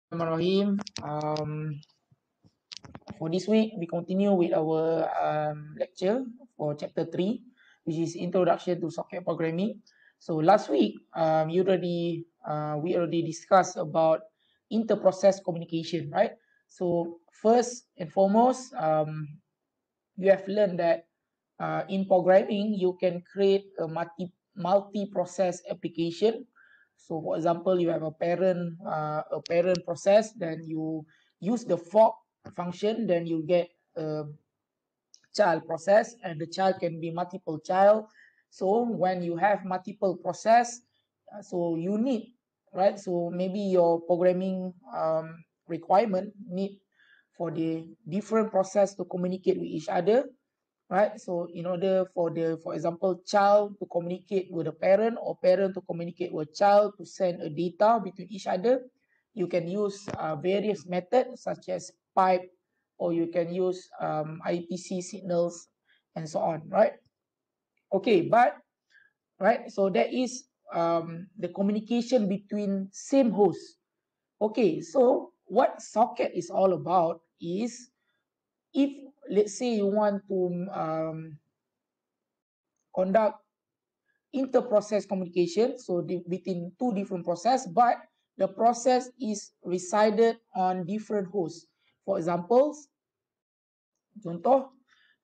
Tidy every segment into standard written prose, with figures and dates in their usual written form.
Bismillahirrahmanirrahim. For this week, we continue with our lecture for chapter 3, which is Introduction to Socket Programming. So last week, we already discussed about inter-process communication, right? So first and foremost, you have learned that in programming, you can create a multi-process application. So for example, you have a parent process, then you use the fork function, then you get a child process, and the child can be multiple child. So when you have multiple process, so you need, right? So maybe your programming requirement need for the different process to communicate with each other, right? So in order for for example, child to communicate with a parent or parent to communicate with child to send a data between each other, you can use various methods such as pipe, or you can use IPC signals and so on, right? Okay, but right, so that is the communication between same host. Okay, so what socket is all about is, if let's say you want to conduct inter-process communication, so between two different process, but the process is resided on different hosts. For example, contoh,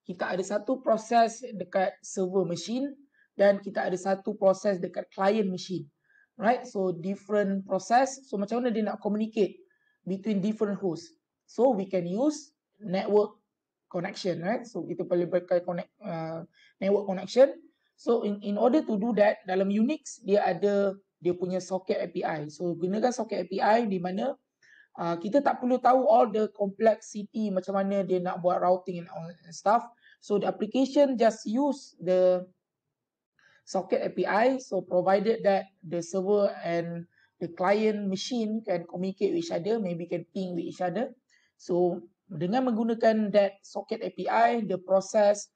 kita ada satu proses dekat server machine dan kita ada satu proses dekat client machine, right? So different process, so macam mana dia nak communicate between different hosts? So we can use network connection, right? So kita boleh pakai network connection. So in order to do that, dalam Unix dia ada dia punya socket API. So gunakan socket API di mana kita tak perlu tahu all the complexity macam mana dia nak buat routing and all stuff. So the application just use the socket API. So provided that the server and the client machine can communicate with each other, maybe can ping with each other. So dengan menggunakan that socket API, the process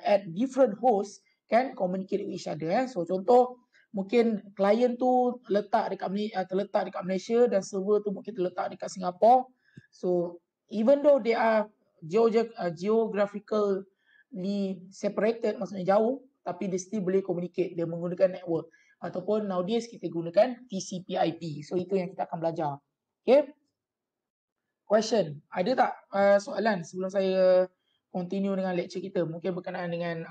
at different hosts can communicate with each other. So contoh, mungkin client tu terletak dekat Malaysia dan server tu mungkin terletak dekat Singapore. So even though they are geographically separated, maksudnya jauh, tapi dia still boleh communicate, dia menggunakan network. Ataupun nowadays kita gunakan TCP/IP. So itu yang kita akan belajar. Okay. Question, ada tak soalan sebelum saya continue dengan lecture kita? Mungkin berkenaan dengan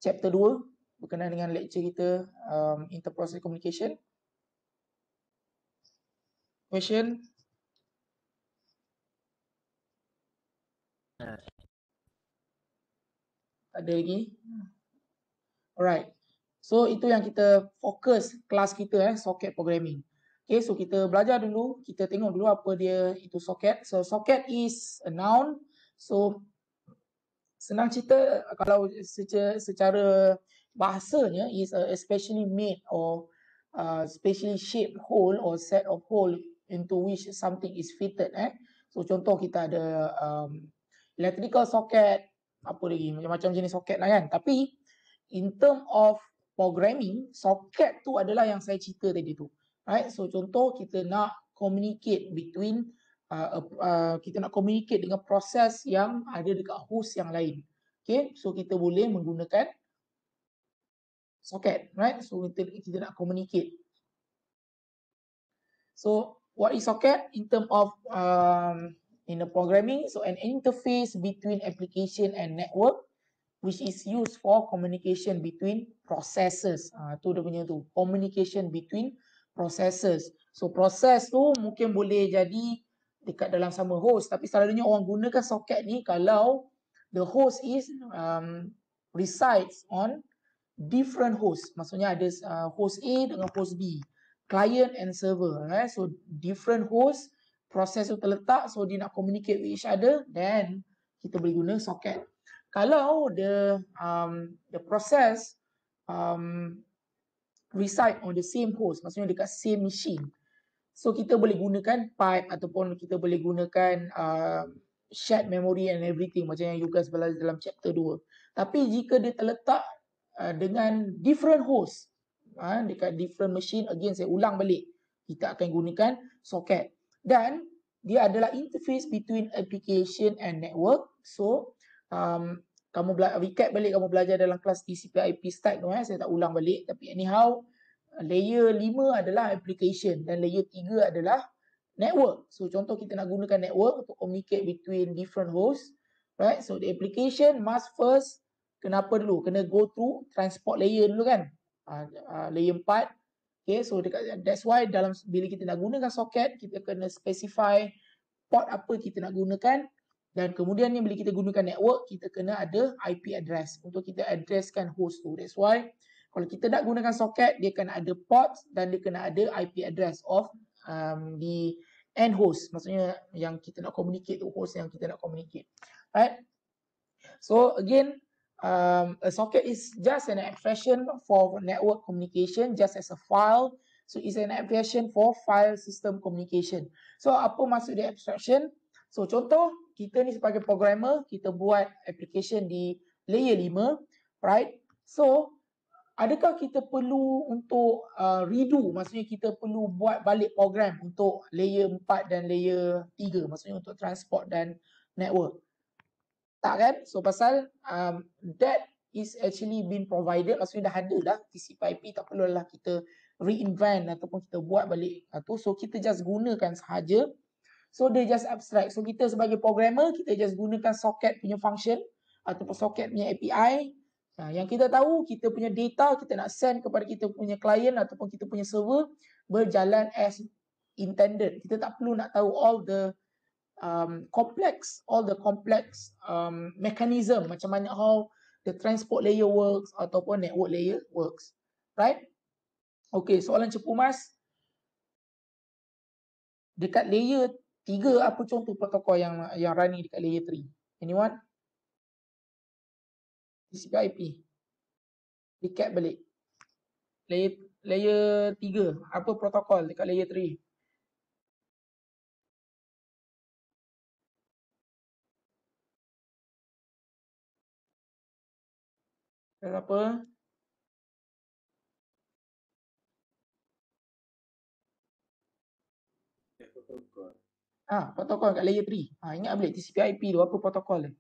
chapter 2, berkenaan dengan lecture kita interprocess communication. Question? Ada lagi? Alright. So itu yang kita fokus kelas kita socket programming. Okay, so kita belajar dulu, kita tengok dulu apa dia itu socket. So socket is a noun. So senang cerita, kalau secara bahasanya, is a especially made or specially shaped hole or set of hole into which something is fitted. So contoh kita ada electrical socket, apa lagi, macam-macam jenis socket lah kan. Tapi in term of programming, socket tu adalah yang saya cerita tadi tu. Right? So contoh kita nak communicate between kita nak communicate dengan proses yang ada dekat host yang lain. Okay, so kita boleh menggunakan socket, right? So kita nak communicate. So what is socket in term of in the programming? So an interface between application and network which is used for communication between processes. Tu dia punya tu, communication between processes. So proses tu mungkin boleh jadi dekat dalam sama host, tapi selalunya orang gunakan socket ni kalau the host is resides on different host. Maksudnya ada host A dengan host B, client and server. So different host, proses tu terletak, so dia nak communicate with each other, then kita boleh guna socket. Kalau the process reside on the same host, maksudnya dekat same machine, so kita boleh gunakan pipe ataupun kita boleh gunakan shared memory and everything macam yang you guys belajar dalam chapter 2. Tapi jika dia terletak dengan different host, dekat different machine, again saya ulang balik, kita akan gunakan socket. Dan dia adalah interface between application and network. So kamu recap balik kamu belajar dalam kelas TCP/IP stack tu, saya tak ulang balik, tapi anyhow layer 5 adalah application dan layer 3 adalah network. So contoh kita nak gunakan network untuk communicate between different hosts, right? So the application must first kena go through transport layer dulu kan, layer 4. Okay, so that's why dalam bila kita nak gunakan socket, kita kena specify port apa kita nak gunakan, dan kemudiannya bila kita gunakan network, kita kena ada IP address untuk kita addresskan host tu. That's why kalau kita nak gunakan socket, dia kena ada port dan dia kena ada IP address of the end host, maksudnya yang kita nak communicate tu, host yang kita nak communicate, right? So again, a socket is just an abstraction for network communication, just as a file. So it's an abstraction for file system communication. So apa maksud dia abstraction? So contoh kita ni sebagai programmer, kita buat application di layer 5, right? So adakah kita perlu untuk redo, maksudnya kita perlu buat balik program untuk layer 4 dan layer 3, maksudnya untuk transport dan network? Tak kan? So pasal that is actually been provided, maksudnya dah ada dah TCP/IP, tak perlulah kita reinvent ataupun kita buat balik tu. So kita just gunakan sahaja. So dia just abstract. So kita sebagai programmer, kita just gunakan socket punya function ataupun socket punya API. Yang kita tahu, kita punya data kita nak send kepada kita punya client ataupun kita punya server berjalan as intended. Kita tak perlu nak tahu all the complex mechanism, macam mana how the transport layer works ataupun network layer works, right? Okay, soalan cepu mas, dekat layer 3 apa contoh protokol yang running dekat layer 3? Anyone? TCP/IP. Recap balik. Layer 3 apa protokol dekat layer 3? Apa? Protokol kat layer 3. Ingat balik TCP/IP tu apa protokol dia?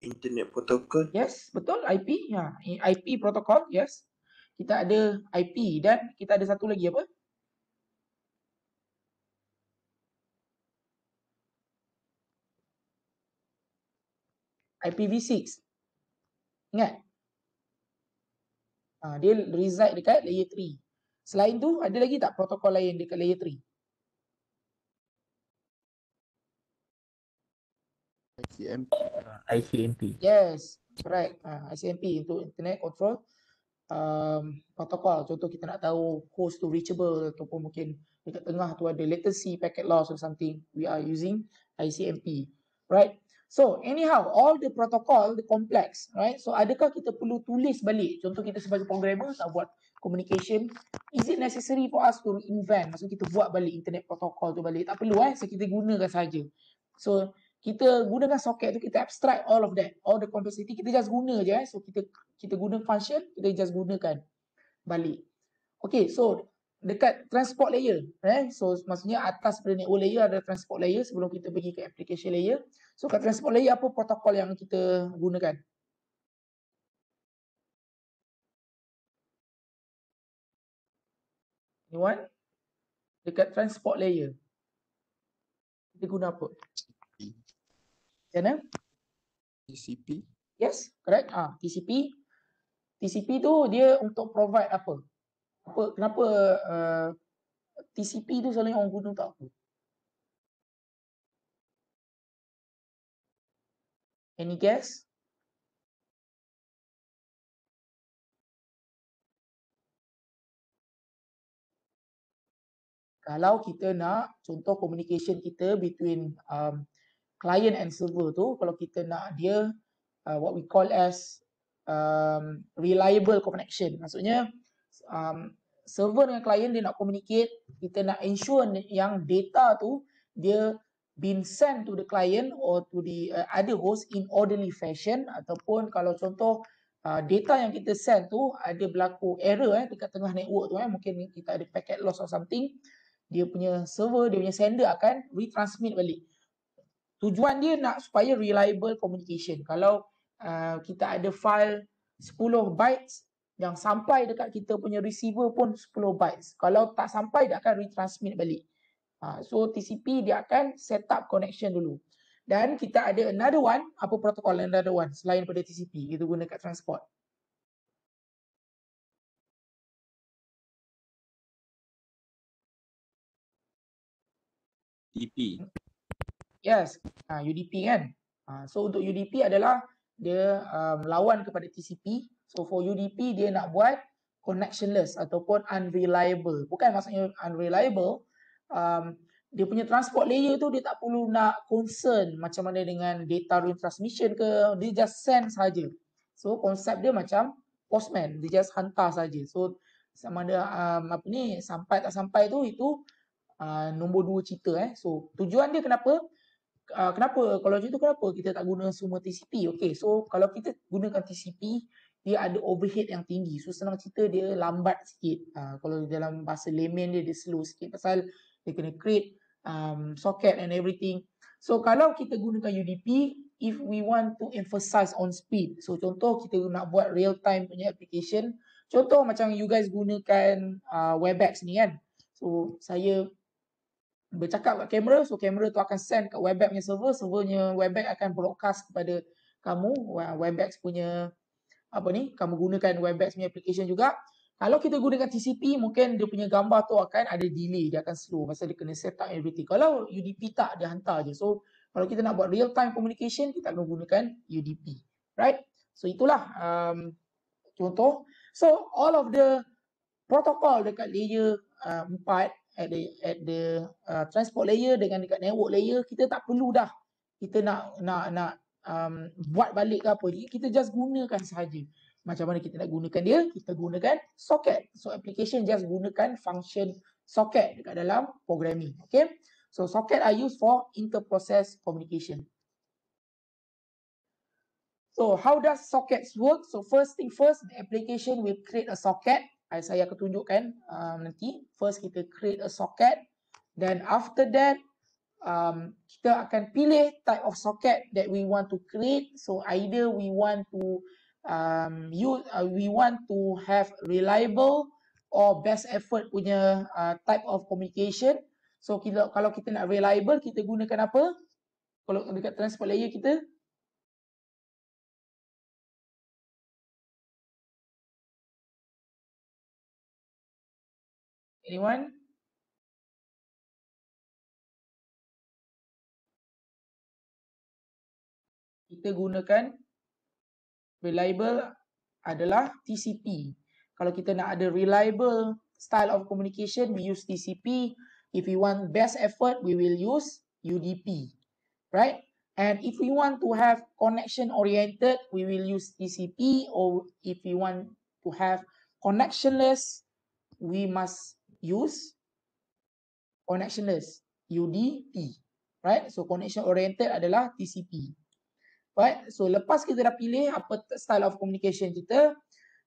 Internet protocol. Yes, betul, IP. IP protokol, yes. Kita ada IP dan kita ada satu lagi apa? IPv6. Ingat? Dia reside dekat layer 3. Selain tu, ada lagi tak protokol lain dekat layer 3? ICMP. Yes, correct. ICMP untuk Internet Control Protocol. Contoh kita nak tahu host tu reachable ataupun mungkin dekat tengah tu ada latency, packet loss or something. We are using ICMP, right? So anyhow, all the protocol, the complex, right? So adakah kita perlu tulis balik? Contoh kita sebagai programmer nak buat communication, is it necessary for us to reinvent? Maksudnya kita buat balik internet protocol tu balik? Tak perlu so kita gunakan saja. So kita gunakan socket tu, kita abstract all of that, all the complexity, kita just guna je. So kita guna function, kita just gunakan balik. Okay, so dekat transport layer, so maksudnya atas pada network layer ada transport layer sebelum kita pergi ke application layer. So kat transport layer apa protokol yang kita gunakan? Anyone? Dekat transport layer kita guna apa? Macam mana? TCP. Yes, correct. TCP. TCP tu dia untuk provide apa? Kenapa TCP tu selalunya orang guna tak apa? Any guess? Kalau kita nak contoh communication kita between client and server tu, kalau kita nak dia what we call as reliable connection. Maksudnya server dengan client dia nak communicate, kita nak ensure yang data tu dia been sent to the client or to the other host in orderly fashion, ataupun kalau contoh data yang kita send tu ada berlaku error dekat tengah network tu mungkin kita ada packet loss or something, dia punya server, dia punya sender akan retransmit balik. Tujuan dia nak supaya reliable communication. Kalau kita ada file 10 bytes yang sampai dekat kita punya receiver pun 10 bytes. Kalau tak sampai dia akan retransmit balik. So TCP dia akan set up connection dulu. Dan kita ada another one, apa protokol another one selain daripada TCP kita guna kat transport. TP. Yes, UDP kan. So untuk UDP adalah dia lawan kepada TCP. So for UDP dia nak buat connectionless ataupun unreliable. Bukan maksudnya unreliable, dia punya transport layer tu dia tak perlu nak concern macam mana dengan data retransmission ke, dia just send saja. So konsep dia macam postman, dia just hantar saja. So sama ada sampai tak sampai tu itu nombor 2 cerita So tujuan dia kenapa? Kenapa kalau macam tu kenapa kita tak guna semua TCP? Okay, so kalau kita gunakan TCP dia ada overhead yang tinggi. So senang cerita dia lambat sikit. Kalau dalam bahasa layman dia slow sikit pasal dia kena create socket and everything. So kalau kita gunakan UDP, if we want to emphasize on speed, so contoh kita nak buat real time punya application, contoh macam you guys gunakan Webex ni kan. So saya bercakap kat kamera, so kamera tu akan send kat Webex punya server, servernya Webex akan broadcast kepada kamu, Webex punya kamu gunakan Webex punya application juga. Kalau kita gunakan TCP, mungkin dia punya gambar tu akan ada delay, dia akan slow pasal dia kena set up everything. Kalau UDP tak, dia hantar je. So kalau kita nak buat real time communication, kita akan gunakan UDP, right? So itulah contoh. So all of the protocol dekat layer 4 at the transport layer dengan dekat network layer, kita tak perlu dah kita nak buat balik ke apa, kita just gunakan sahaja. Macam mana kita nak gunakan dia? Kita gunakan socket. So application just gunakan function socket dekat dalam programming. Okay. So socket are used for inter-process communication. So how does sockets work? So first thing first, the application will create a socket. Saya akan tunjukkan nanti. First kita create a socket. Then after that, kita akan pilih type of socket that we want to create. So either we want to we want to have reliable or best effort punya type of communication. So kalau kita nak reliable, kita gunakan apa? Kalau dekat transport layer kita, anyone? Kita gunakan reliable adalah TCP. Kalau kita nak ada reliable style of communication, we use TCP. If we want best effort, we will use UDP, right? And if we want to have connection oriented, we will use TCP. Or if we want to have connectionless, we must use connectionless, UDP, right? So connection oriented adalah TCP. Right? So lepas kita dah pilih apa style of communication kita,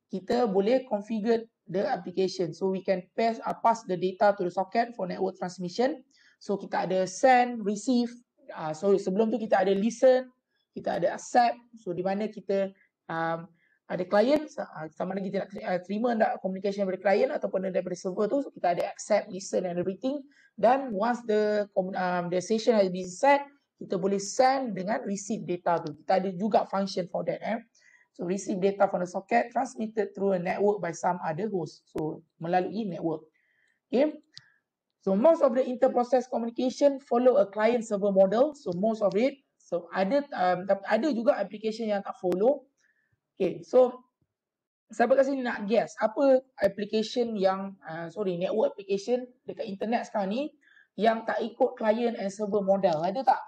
kita boleh configure the application. So we can pass the data to the socket for network transmission. So kita ada send, receive. So sebelum tu kita ada listen, kita ada accept. So di mana kita ada client, sama ada kita nak terima nak communication daripada client ataupun daripada server tu, so kita ada accept, listen and everything. Dan once the session has been set, kita boleh send dengan receive data tu. Kita ada juga function for that. So receive data from the socket transmitted through a network by some other host. So melalui network. Okay. So most of the inter-process communication follow a client server model. So most of it. So ada juga application yang tak follow. Okay. So sahabat kat sini nak guess apa application yang network application dekat internet sekarang ni yang tak ikut client and server model. Ada tak?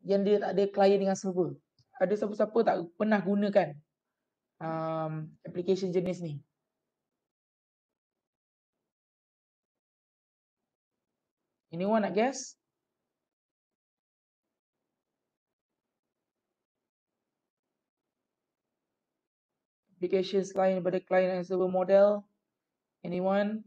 Yang dia tak ada client dengan server. Ada siapa-siapa tak pernah gunakan application jenis ni? Anyone nak guess? applications lain daripada client and server model? Anyone?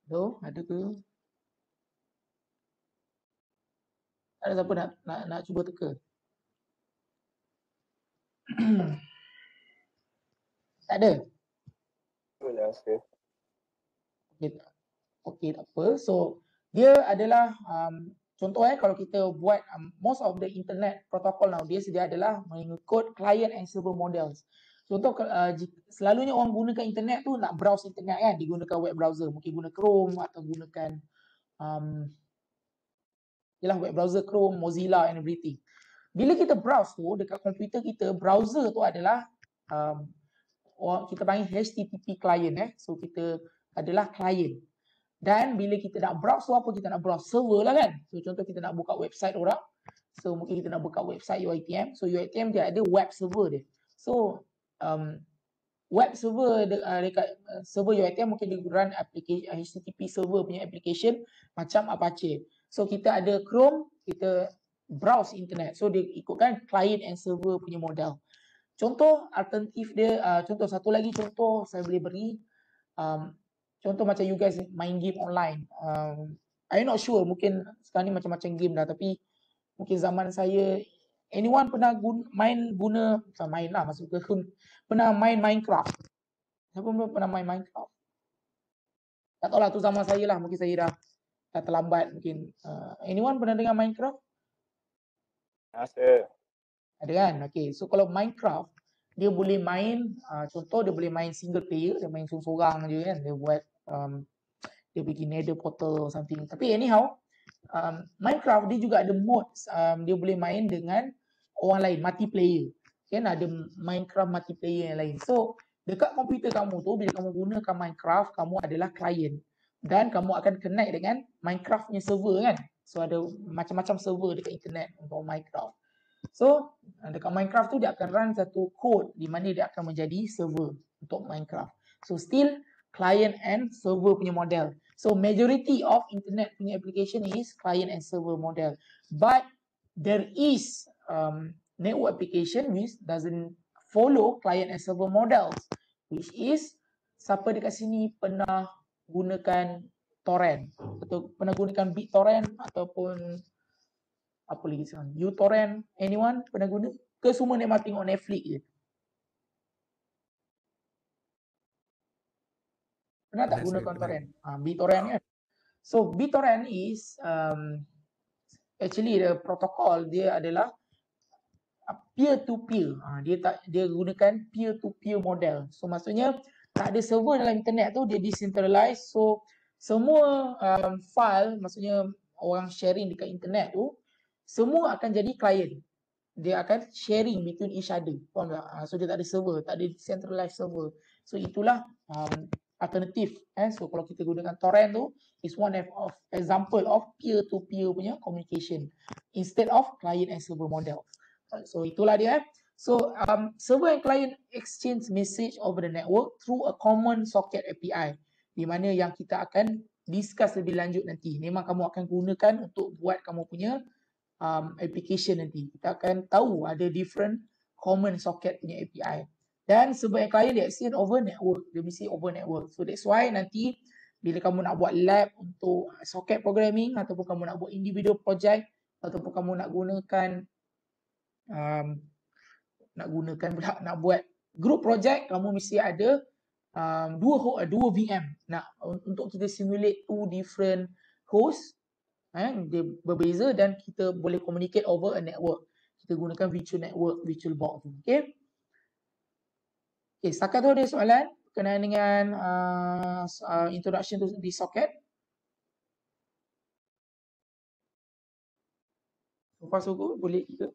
Hello, ada ke? Ada siapa nak cuba teka? Tak ada? Okay, tak apa. So, dia adalah contoh kalau kita buat most of the internet protocol nowadays dia adalah mengikut client and server models. Contoh selalunya orang gunakan internet tu nak browse internet kan, digunakan web browser, mungkin guna Chrome atau gunakan web browser Chrome, Mozilla and everything. Bila kita browse tu dekat komputer kita, browser tu adalah kita panggil HTTP client So kita adalah client. Dan bila kita nak browse tu apa? Kita nak browse server lah kan. So contoh kita nak buka website orang. So mungkin kita nak buka website UiTM. So UiTM dia ada web server dia. So web server dekat server UiTM mungkin dia run application HTTP server punya application macam Apache. So kita ada Chrome, kita browse internet. So dia ikutkan client and server punya model. Contoh alternatif dia, contoh satu lagi contoh saya boleh beri. Contoh macam you guys main game online. I'm not sure, mungkin sekarang ni macam-macam game dah, tapi mungkin zaman saya, anyone pernah bukan main lah, maksudnya pernah main Minecraft? Siapa pernah main Minecraft? Tak tahu lah, tu zaman saya lah, mungkin saya dah terlambat mungkin. Anyone pernah dengar Minecraft? Ada kan? Okay, so kalau Minecraft, dia boleh main, contoh dia boleh main single player, dia main seorang-seorang je kan, dia buat dia bikin nether portal or something. Tapi anyhow, Minecraft dia juga ada modes, dia boleh main dengan orang lain, multiplayer. Kan ada Minecraft multiplayer yang lain. So dekat komputer kamu tu, bila kamu gunakan Minecraft, kamu adalah client dan kamu akan connect dengan Minecraft punya server kan. So ada macam-macam server dekat internet untuk Minecraft. So dekat Minecraft tu dia akan run satu code di mana dia akan menjadi server untuk Minecraft. So still client and server punya model. So majority of internet punya application is client and server model. But there is network application which doesn't follow client and server models, which is siapa dekat sini pernah gunakan torrent atau pernah gunakan BitTorrent ataupun apa lagi sekarang, uTorrent? Anyone pernah guna? Ke semua memang tengok Netflix je? Pernah tak gunakan torrent? BitTorrent kan? So BitTorrent is actually the protocol dia adalah peer to peer. Dia gunakan peer to peer model. So maksudnya tak ada server dalam internet tu, dia decentralized. So semua file, maksudnya orang sharing dekat internet tu, semua akan jadi client. Dia akan sharing between each other. Faham tak? So dia tak ada server, tak ada decentralized server. So itulah alternatif. So kalau kita gunakan torrent tu, is one of example of peer to peer punya communication instead of client and server model. So itulah dia. So server and client exchange message over the network through a common socket API, di mana yang kita akan discuss lebih lanjut nanti. Memang kamu akan gunakan untuk buat kamu punya application nanti. Kita akan tahu ada different common socket punya API. Dan server and client dia exchange over network. Dia mesti over network. So that's why nanti bila kamu nak buat lab untuk socket programming ataupun kamu nak buat individual project ataupun kamu nak gunakan nak buat group project, kamu mesti ada dua VM. Untuk kita simulate two different host, dia berbeza dan kita boleh communicate over a network. Kita gunakan virtual network, virtual box. Okay. Okay, setakat tu ada soalan berkenaan dengan introduction to the socket. So far so good, boleh kita.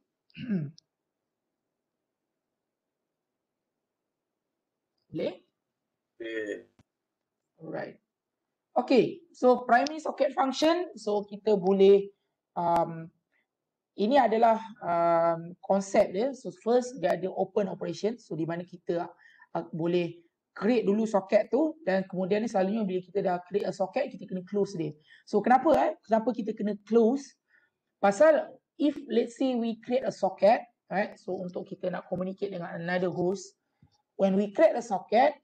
Boleh? Alright. Okay, so primary socket function, so kita boleh ini adalah konsep dia. So first dia ada open operation, so di mana kita boleh create dulu soket tu, dan kemudian ni selalunya bila kita dah create a socket, kita kena close dia. So kenapa kenapa kita kena close? Pasal if let's say we create a socket, right? So untuk kita nak communicate dengan another host, when we create a socket,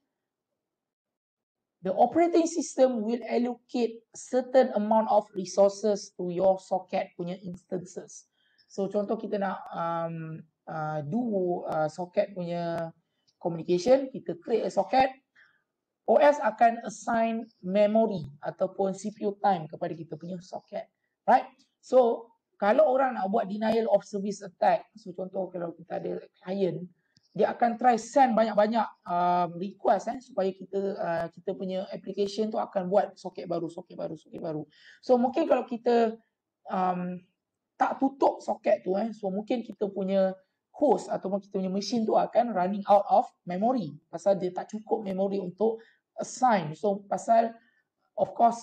the operating system will allocate certain amount of resources to your socket punya instances. So contoh kita nak do socket punya communication, kita create a socket, OS akan assign memory ataupun CPU time kepada kita punya socket, right? So kalau orang nak buat denial of service attack, so contoh kalau kita ada client, dia akan try send banyak-banyak request supaya kita punya application tu akan buat soket baru. So mungkin kalau kita tak tutup soket tu, so mungkin kita punya host ataupun kita punya machine tu akan running out of memory pasal dia tak cukup memory untuk assign. So pasal of course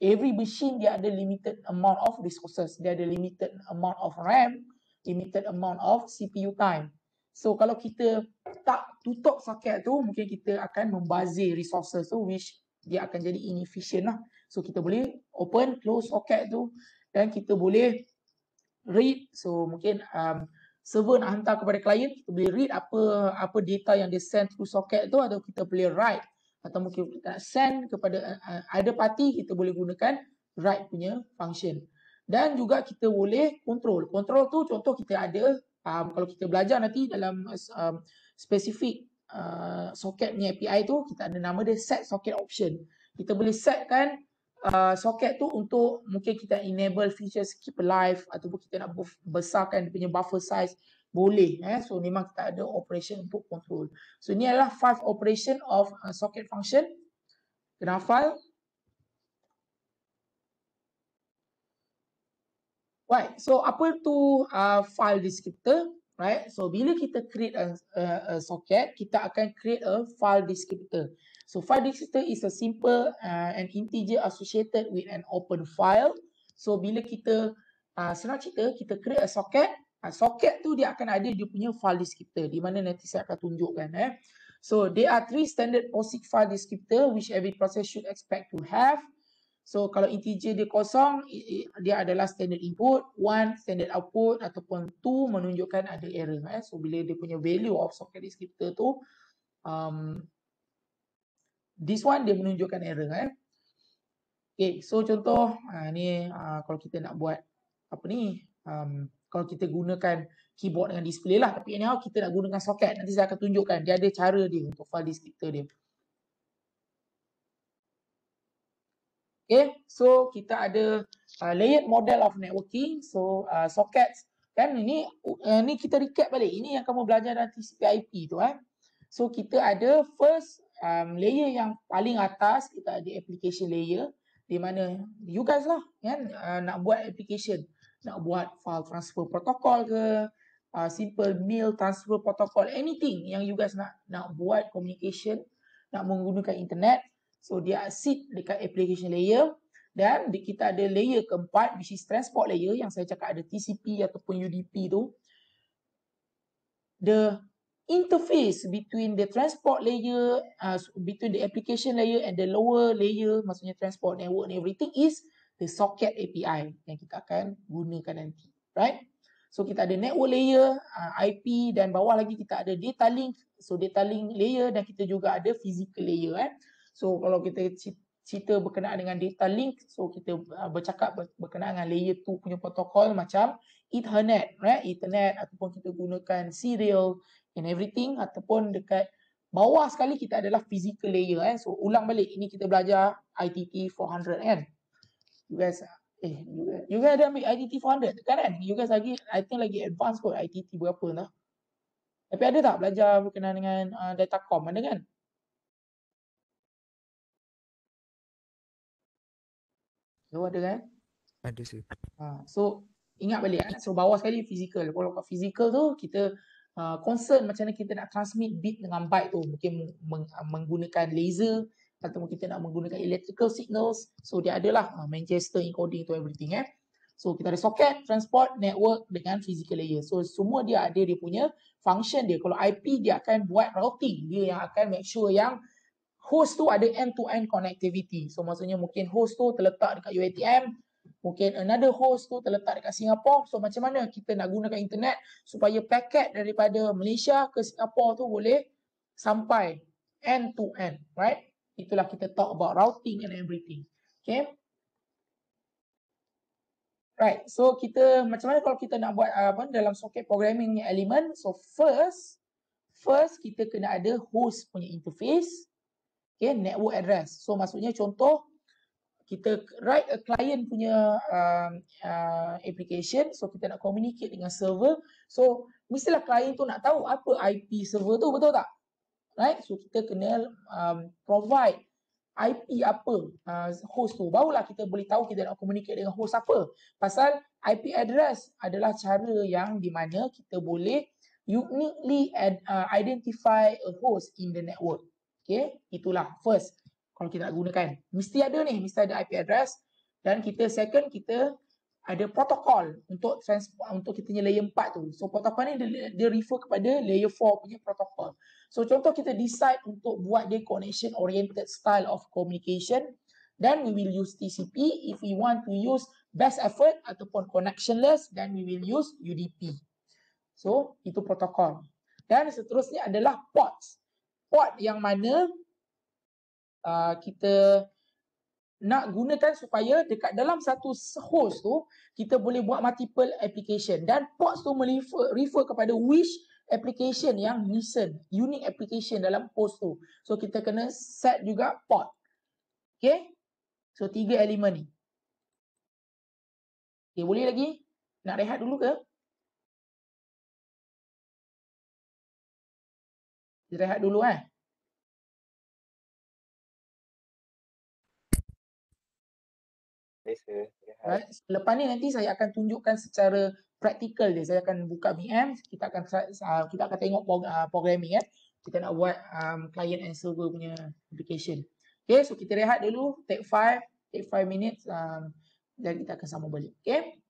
every machine dia ada limited amount of resources, dia ada limited amount of RAM, limited amount of CPU time. So kalau kita tak tutup soket tu, mungkin kita akan membazir resources tu, which dia akan jadi inefficient lah. So kita boleh open, close soket tu, dan kita boleh read. So mungkin server nak hantar kepada klien, kita boleh read apa data yang dia send through soket tu, atau kita boleh write, atau mungkin kita nak send kepada other party, kita boleh gunakan write punya function. Dan juga kita boleh control. Control tu contoh kita ada, kalau kita belajar nanti dalam spesifik socket punya API tu, kita ada nama dia set socket option. Kita boleh setkan socket tu untuk mungkin kita enable features keep alive, ataupun kita nak besarkan dia punya buffer size, boleh. So memang kita ada operation untuk control. So ini adalah 5 operation of socket function. Kena hafal. Right, so apa tu file descriptor? Right, so bila kita create a socket, kita akan create a file descriptor. So file descriptor is a simple an integer associated with an open file. So bila kita senang cerita, kita create a socket, socket tu dia akan ada dia punya file descriptor, di mana nanti saya akan tunjukkan. So there are 3 standard POSIX file descriptor which every process should expect to have. So kalau integer dia kosong, dia adalah standard input, 1 standard output, ataupun 2 menunjukkan ada error. So bila dia punya value of socket descriptor tu, this one dia menunjukkan error. Okay, so contoh ni kalau kita nak buat apa ni, kalau kita gunakan keyboard dengan display lah, tapi anyhow kita nak gunakan socket, nanti saya akan tunjukkan dia ada cara dia untuk file descriptor dia. Okay, so kita ada layered model of networking. So sockets kan, ini kita recap balik. Ini yang kamu belajar dalam TCP/IP tu. So kita ada first layer yang paling atas, kita ada application layer, di mana you guys lah kan nak buat application, nak buat file transfer protocol ke, simple mail transfer protocol, anything yang you guys nak buat communication, nak menggunakan internet. So dia sit dekat application layer, dan kita ada layer keempat which is transport layer, yang saya cakap ada TCP ataupun UDP tu. The interface between the transport layer, between the application layer and the lower layer, maksudnya transport network and everything, is the socket API yang kita akan gunakan nanti, right? So kita ada network layer, IP, dan bawah lagi kita ada data link. So data link layer, dan kita juga ada physical layer. So kalau kita cerita berkenaan dengan data link, so kita bercakap berkenaan dengan layer 2 punya protokol macam Ethernet, right? Ethernet, ataupun kita gunakan serial and everything, ataupun dekat bawah sekali kita adalah physical layer. So ulang balik, ini kita belajar ITT 400 kan? You guys ada ambil ITT 400 kan? You guys lagi, I think lagi advance kot ITT berapa lah. Tapi ada tak belajar berkenaan dengan datacom? Ada kan? So ada kan? Ada sih. So ingat balik, so bawah sekali physical. Kalau kat physical tu kita concern macam mana kita nak transmit bit dengan byte tu, mungkin menggunakan laser, ataupun kita nak menggunakan electrical signals. So dia adalah Manchester encoding to everything. So kita ada socket, transport, network dengan physical layer. So semua dia ada dia punya function dia. Kalau IP dia akan buat routing, dia yang akan make sure yang host tu ada end-to-end connectivity. So maksudnya mungkin host tu terletak dekat UiTM, mungkin another host tu terletak dekat Singapore. So macam mana kita nak gunakan internet supaya paket daripada Malaysia ke Singapore tu boleh sampai end-to-end, right? Itulah kita talk about routing and everything. Okay. Right, so kita macam mana kalau kita nak buat dalam socket programming ni element. So first kita kena ada host punya interface, okay, network address. So maksudnya contoh kita write a client punya application, so kita nak communicate dengan server. So mestilah client tu nak tahu apa IP server tu, betul tak? Right, so kita kena provide IP apa host tu, barulah kita boleh tahu kita nak communicate dengan host apa. Pasal IP address adalah cara yang di mana kita boleh uniquely identify a host in the network. Okay, itulah first. Kalau kita nak gunakan, mesti ada IP address. Dan kita second, kita ada protokol untuk kita punya layer 4 tu. So protokol ni dia refer kepada layer 4 punya protokol. So contoh kita decide untuk buat dia connection oriented style of communication, then we will use TCP. If we want to use best effort ataupun connectionless, then we will use UDP. So itu protokol. Dan seterusnya adalah ports. Port yang mana kita nak gunakan supaya dekat dalam satu host tu kita boleh buat multiple application, dan ports tu refer kepada which application yang listen, unique application dalam host tu. So kita kena set juga port. Okay, so 3 elemen ni. Okay, boleh lagi? Nak rehat dulu ke? Rehat dulu Right. Lepas ni nanti saya akan tunjukkan secara praktikal dia. Saya akan buka VM, kita akan tengok programming kita nak buat client and server punya application. Okay, so kita rehat dulu, take 5 minutes dan kita akan sambung balik. Okay.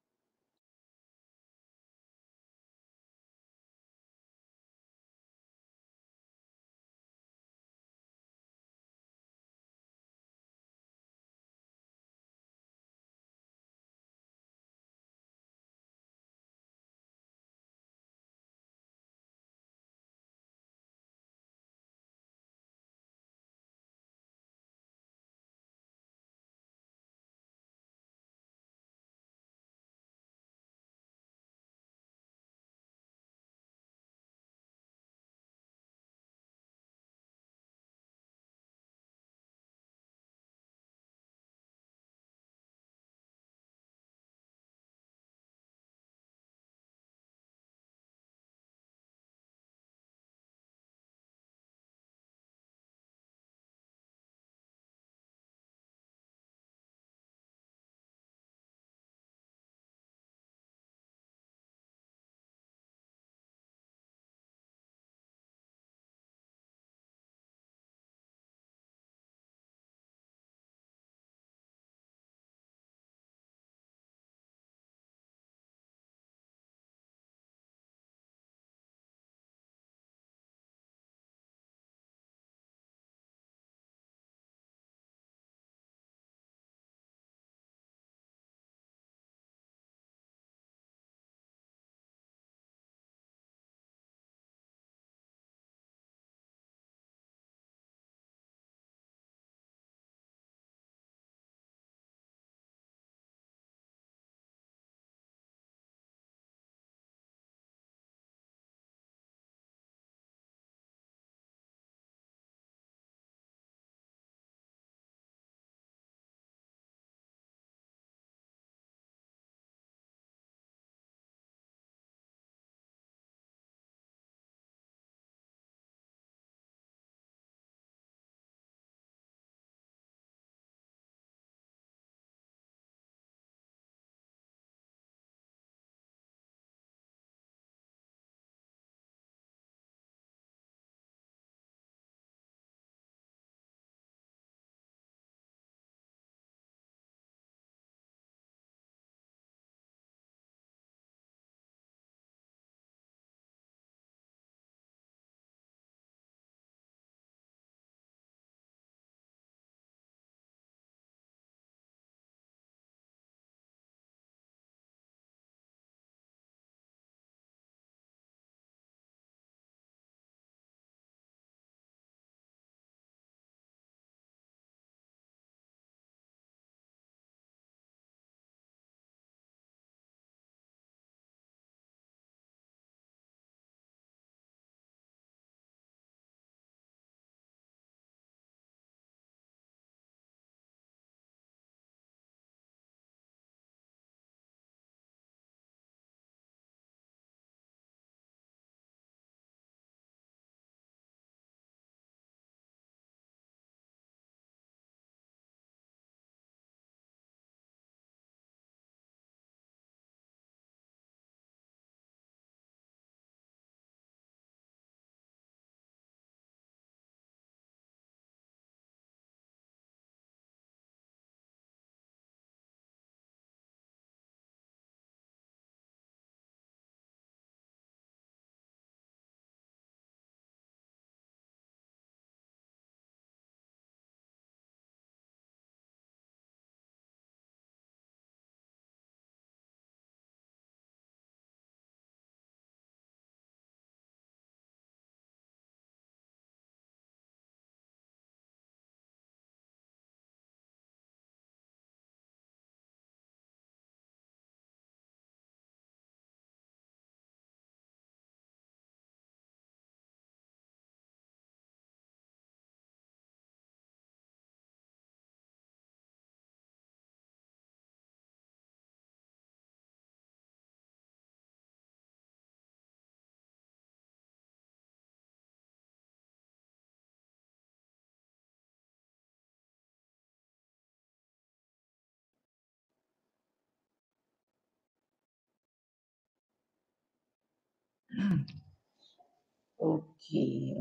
Okey,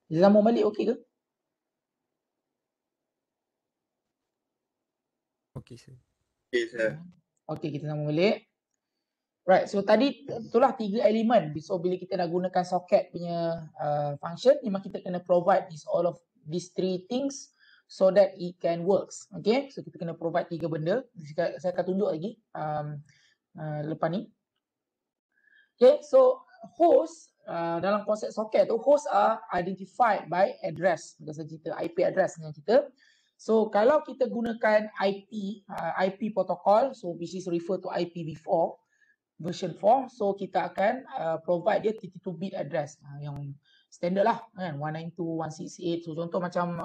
dia sambung balik okey ke? Okey, sir. Okay, sir. Okey, kita sambung balik. Right, so tadi itulah 3 elemen. So bila kita nak gunakan socket punya function, memang kita kena provide all of these 3 things so that it can works. Okay, so kita kena provide 3 benda. Saya akan tunjuk lagi lepas ni. Okay, so host dalam konsep socket tu, host are identified by address. Kita cerita IP address dengan kita. So kalau kita gunakan IP protocol, so which is refer to IPv4 version 4, so kita akan provide dia 32-bit address yang standard lah kan, 192.168. So contoh macam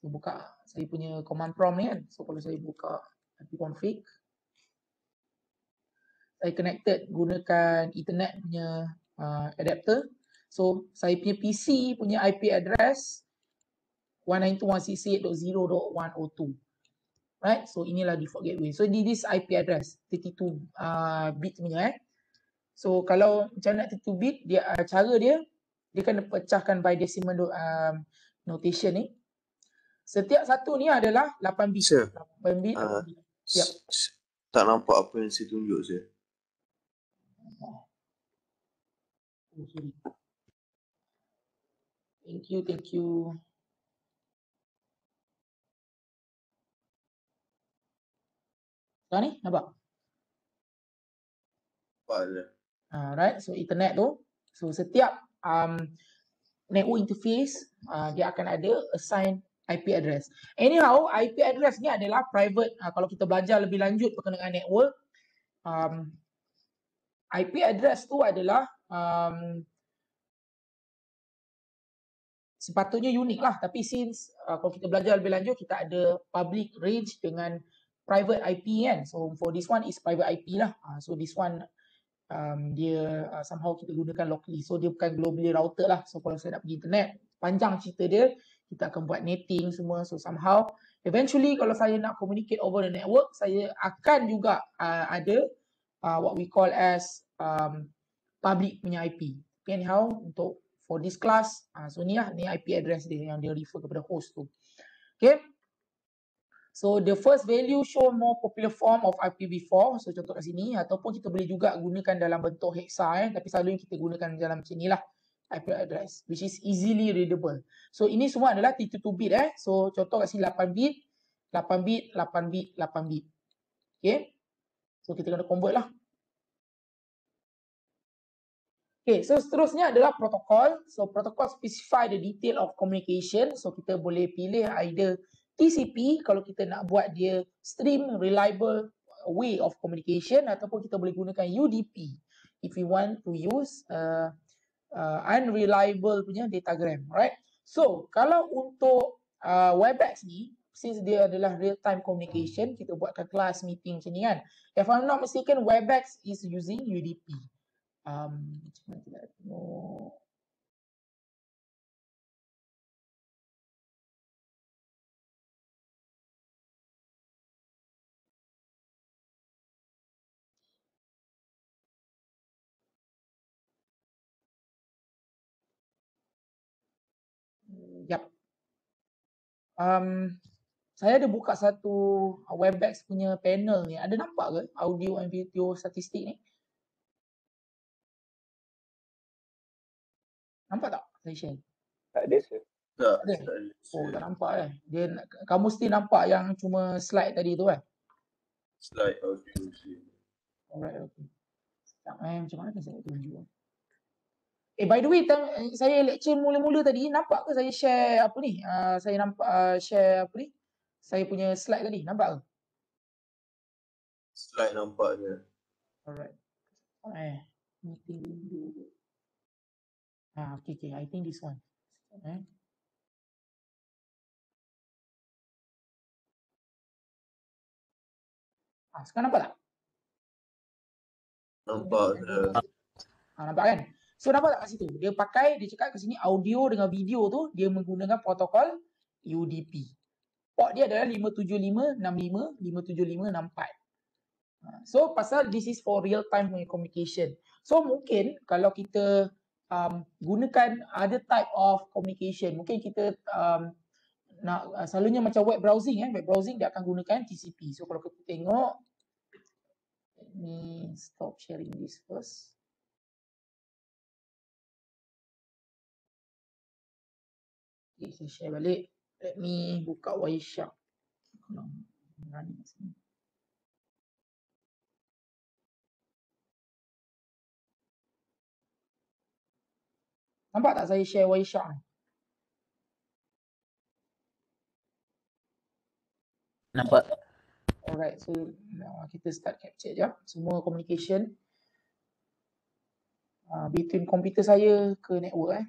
saya buka saya punya command prompt ni kan. So kalau saya buka ipconfig, saya connected gunakan Ethernet punya adapter. So saya punya PC punya IP address 192.168.0.102. Right, so inilah default gateway. So this IP address 32 bit punya So kalau macam nak 32 bit, dia cara dia kena pecahkan by decimal notation ni. Setiap satu ni adalah 8 bit. Sir, 8 bit. Yep. Tak nampak apa yang saya tunjuk, sir. Oh, sorry. Thank you. Sekarang ni nampak? Nampak je. Right, so Ethernet tu, so setiap network interface dia akan ada assign IP address. Anyhow, IP address ni adalah private. Kalau kita belajar lebih lanjut berkenaan network, IP address tu adalah sepatutnya unik lah. Tapi since kalau kita belajar lebih lanjut, kita ada public range dengan private IP kan. So for this one is private IP lah. So this one dia somehow kita gunakan locally. So dia bukan globally routed lah. So kalau saya nak pergi internet, panjang cerita dia, kita akan buat netting semua. So somehow eventually kalau saya nak communicate over the network, saya akan juga ada what we call as public punya IP. Anyhow, untuk for this class, so ni lah, ni IP address dia yang dia refer kepada host tu. Okay. So the first value show more popular form of IPv4. So contoh kat sini, ataupun kita boleh juga gunakan dalam bentuk hexa tapi selalu kita gunakan dalam macam ni lah IP address, which is easily readable. So ini semua adalah 32 bit So contoh kat sini 8 bit, 8 bit, 8 bit, 8 bit. Okay. So kita kena convert lah. Okay, so seterusnya adalah protokol. So protokol specify the detail of communication. So kita boleh pilih either TCP kalau kita nak buat dia stream reliable way of communication, ataupun kita boleh gunakan UDP if we want to use unreliable punya datagram, right? So kalau untuk Webex ni, since dia adalah real time communication, kita buatkan class meeting macam ni kan. If I'm not mistaken, Webex is using UDP. Macam mana kita tengok. Yap. Saya ada buka satu Webex punya panel ni. Ada nampak ke audio and video statistik ni? Nampak tak saya share? Tak ada, sir. Tak Ada? ada. Oh, tak nampak kamu still nampak yang cuma slide tadi tu kan? Slide audio, sir. Alright, okay. Sekejap macam mana saya nak tunjuk? By the way, saya lecture mula-mula tadi, nampak ke saya share apa ni? Saya nampak share apa ni? Saya punya slide tadi, nampak ke? Slide nampak je. Alright. Meeting window. Okay. I think this one. Sekarang nampak tak? Nampak je. Nampak kan? So nampak tak kat situ? Dia cakap kat sini audio dengan video tu dia menggunakan protokol UDP. Port dia adalah 57565, 57564. So pasal this is for real time communication. So mungkin kalau kita gunakan other type of communication, mungkin kita nak selalunya macam web browsing web browsing dia akan gunakan TCP. So kalau kita tengok, let me stop sharing this first. Okay, saya share balik. Let me buka Wireshark. Nampak tak saya share Wireshark ni? Nampak. Alright, so kita start capture je. Semua communication between komputer saya ke network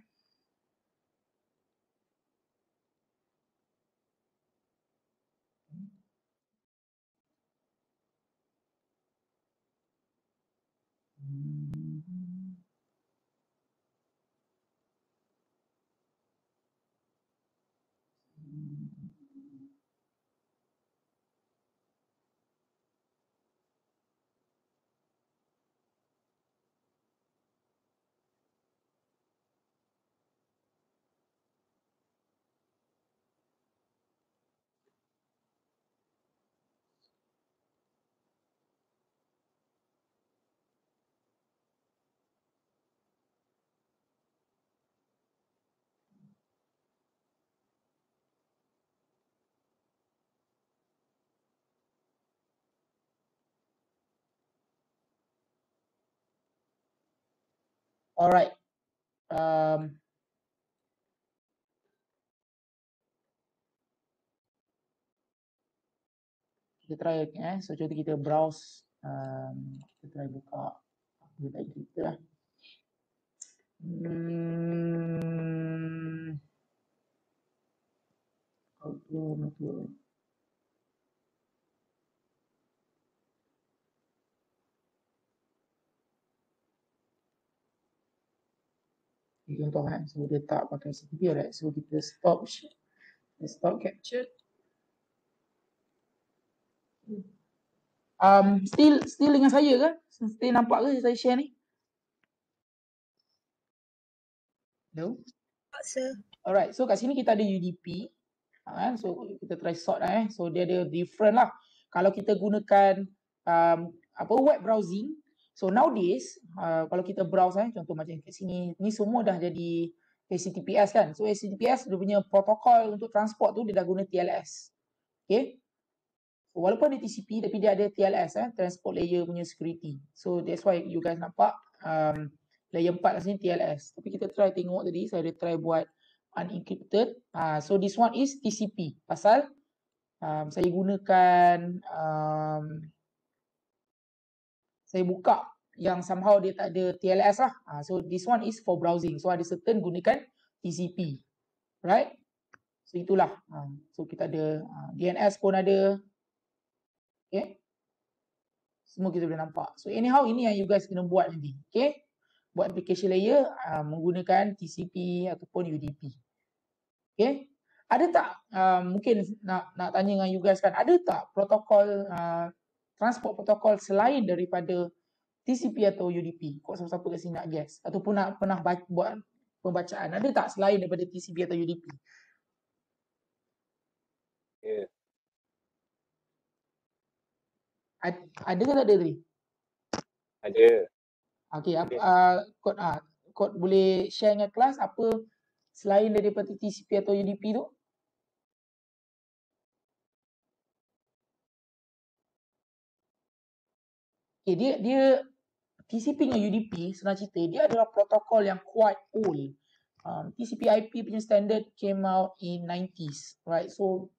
Alright. Kita try so contoh kita browse, kita try buka website kita lah. Contoh so dia tak pakai CTP, right? So kita stop capture. Still dengan saya ke? Still nampak ke saya share ni? No? Sir. Alright, so kat sini kita ada UDP. So kita try sort So dia ada different lah. Kalau kita gunakan web browsing, so nowadays kalau kita browse contoh macam kat sini, ni semua dah jadi HTTPS kan. So HTTPS dia punya protokol untuk transport tu dia dah guna TLS. Okay. So, walaupun dia TCP tapi dia ada TLS transport layer punya security. So that's why you guys nampak layer 4 kat sini TLS. Tapi kita try tengok tadi, saya ada try buat unencrypted. So this one is TCP. Pasal saya gunakan saya buka yang somehow dia tak ada TLS lah. So this one is for browsing. So ada certain gunakan TCP. Right? So itulah. So kita ada DNS pun ada. Okay. Semua kita boleh nampak. So anyhow ini yang you guys kena buat nanti. Okay. Buat application layer menggunakan TCP ataupun UDP. Okay. Ada tak mungkin nak tanya dengan you guys kan, ada tak protokol transport protokol selain daripada TCP atau UDP? Kok siapa-siapa kat sini nak guess ataupun nak pernah buat pembacaan, ada tak selain daripada TCP atau UDP? Ya. Ada ke tak ada tadi? Ada. Okey, kod boleh share dengan kelas apa selain daripada TCP atau UDP tu? Okay, dia TCP dengan UDP senang cerita dia adalah protokol yang quite old. TCP/IP punya standard came out in 90s, right? So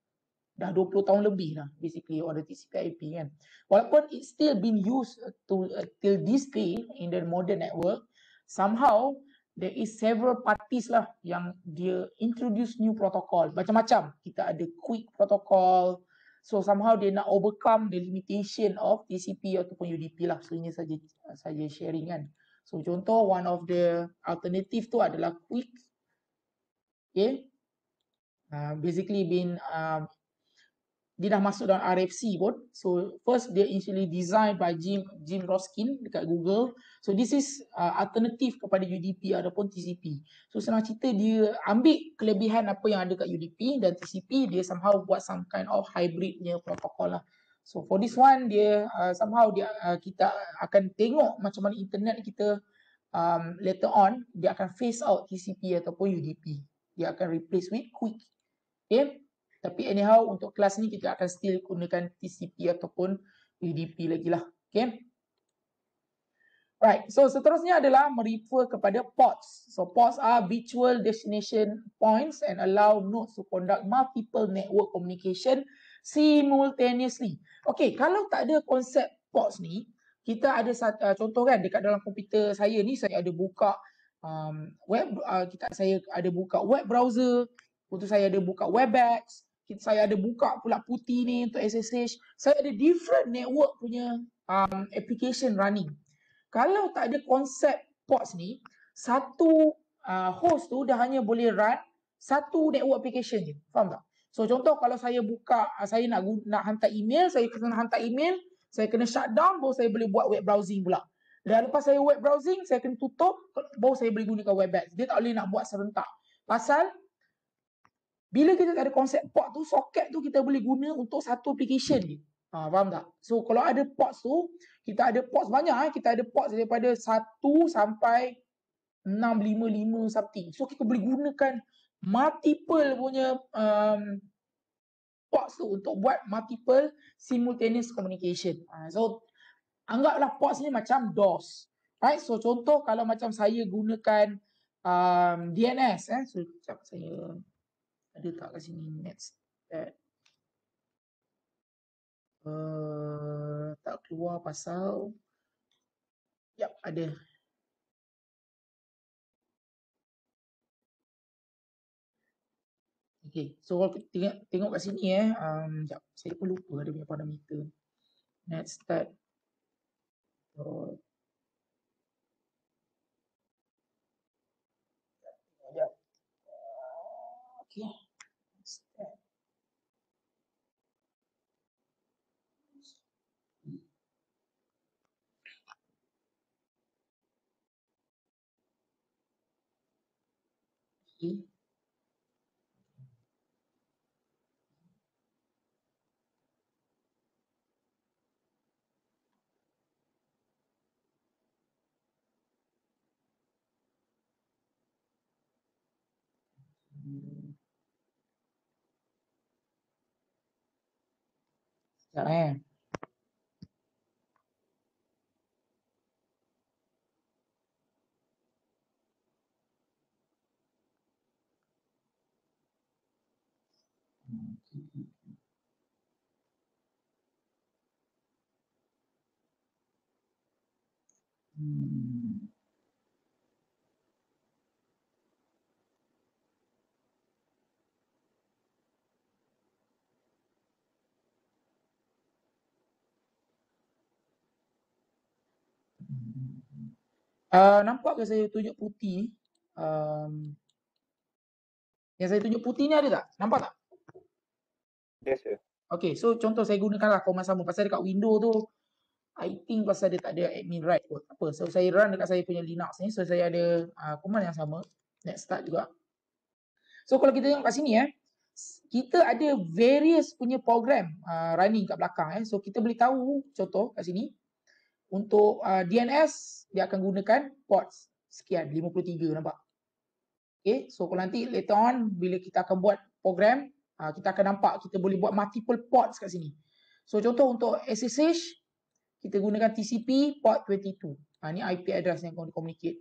dah 20 tahun lebih lah basically on the TCP/IP kan. Walaupun it's still been used to till this day in the modern network, somehow there is several parties lah yang dia introduce new protocol. Macam-macam. Kita ada quick protocol. So somehow dia nak overcome the limitation of TCP ataupun UDP lah. So ini saja sharing kan. So contoh one of the alternative tu adalah quick. Okay. Basically been dia dah masuk dalam RFC pun. So first dia initially designed by Jim Roskin dekat Google. So this is alternative kepada UDP ataupun TCP. So senang cerita dia ambil kelebihan apa yang ada kat UDP dan TCP, dia somehow buat some kind of hybrid punya protokol lah. So for this one dia somehow dia kita akan tengok macam mana internet kita later on dia akan phase out TCP ataupun UDP. Dia akan replace with QUIC. Okay. Tapi anyhow untuk kelas ni kita akan still gunakan TCP ataupun UDP lagi lah. Okay. Right, so seterusnya adalah merefer kepada ports. So ports are virtual destination points and allow nodes to conduct multiple network communication simultaneously. Okay, kalau tak ada konsep ports ni, kita ada contoh kan dekat dalam komputer saya ni saya ada buka saya ada buka web browser, untuk saya ada buka Webex, saya ada buka pula putih ni untuk SSH. Saya ada different network punya application running. Kalau tak ada konsep ports ni, satu host tu dah hanya boleh run satu network application je. Faham tak? So contoh kalau saya buka, saya nak hantar email, saya kena hantar email, saya kena shutdown, baru saya boleh buat web browsing pula. Dan lepas saya web browsing, saya kena tutup, baru saya boleh gunakan Webex. Dia tak boleh nak buat serentak. Pasal bila kita tak ada konsep port tu, soket tu kita boleh guna untuk satu application je. Faham tak? So kalau ada ports tu, kita ada ports banyak. Kita ada ports daripada 1 sampai 655 something. So kita boleh gunakan multiple punya ports tu untuk buat multiple simultaneous communication. So anggaplah ports ni macam DOS. Right? So contoh kalau macam saya gunakan DNS. So sekejap saya ada tak kat sini next. Tak keluar pasal ada. Okay, so kalau kita tengok kat sini sekejap, saya pun lupa ada punya parameter. Net start. Sekejap. Okay. Start. Okay. Sekejap nampak ke saya tunjuk putih ni? Yang saya tunjuk putih ni ada tak? Nampak tak? Yes, sir. Okay, so contoh saya gunakanlah command sama. Pasal dekat window tu, I think pasal dia tak ada admin right pun. Apa? So saya run dekat saya punya Linux ni. So saya ada command yang sama. Net start juga. So kalau kita tengok kat sini kita ada various punya program running kat belakang. So kita boleh tahu contoh kat sini. Untuk DNS, dia akan gunakan ports sekian, 53 nampak. Okay, so kalau nanti later on, bila kita akan buat program, kita akan nampak kita boleh buat multiple ports kat sini. So contoh untuk SSH, kita gunakan TCP port 22. Ini IP address yang akan communicate.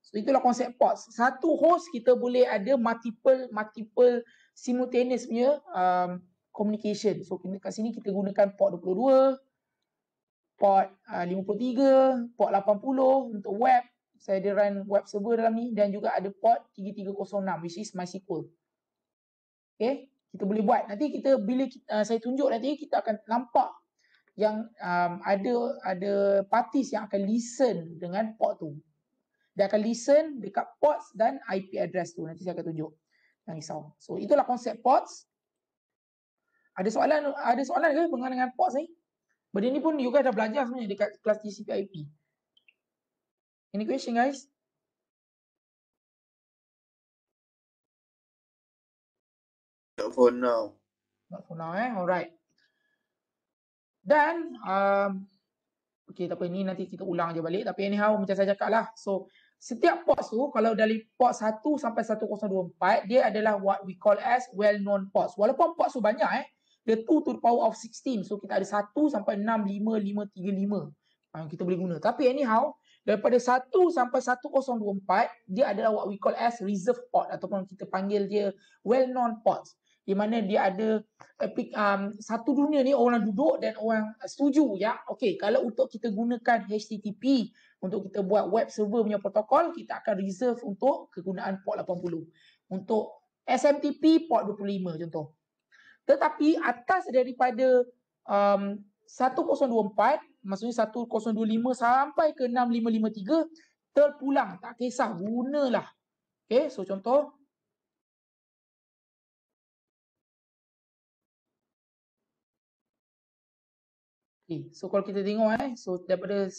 So itulah konsep ports. Satu host kita boleh ada multiple simultaneous punya communication. So kat sini kita gunakan port 22, port 53, port 80 untuk web. Saya ada run web server dalam ni dan juga ada port 3306 which is MySQL. Okay, kita boleh buat. Nanti kita bila saya tunjuk nanti kita akan nampak yang ada parties yang akan listen dengan port tu. Dia akan listen dekat ports dan IP address tu. Nanti saya akan tunjuk. Jangan risau. So itulah konsep ports. Ada soalan ke berkenaan dengan ports ni? Benda ni pun you guys dah belajar sebenarnya dekat kelas TCP/IP. Any question guys? Not for now. Not for now alright. Dan okay, tak apa, ni nanti kita ulang je balik, tapi anyhow macam saya cakap lah. So setiap ports tu, kalau dari port 1 sampai 1024, dia adalah what we call as well known ports. Walaupun ports tu banyak dia 2 to the power of 16. So kita ada 1 sampai 6, 5, 5, 3, 5 kita boleh guna. Tapi anyhow, daripada 1 sampai 1024, dia adalah what we call as reserve port, ataupun kita panggil dia well known ports, di mana dia ada satu dunia ni orang duduk dan orang setuju ya. Okey, kalau untuk kita gunakan HTTP untuk kita buat web server punya protokol, kita akan reserve untuk kegunaan port 80. Untuk SMTP port 25 contoh. Tetapi atas daripada 1024, maksudnya 1025 sampai ke 6553 terpulang, tak kisah, gunalah. Okey, so contoh okay, so kalau kita tengok so daripada 1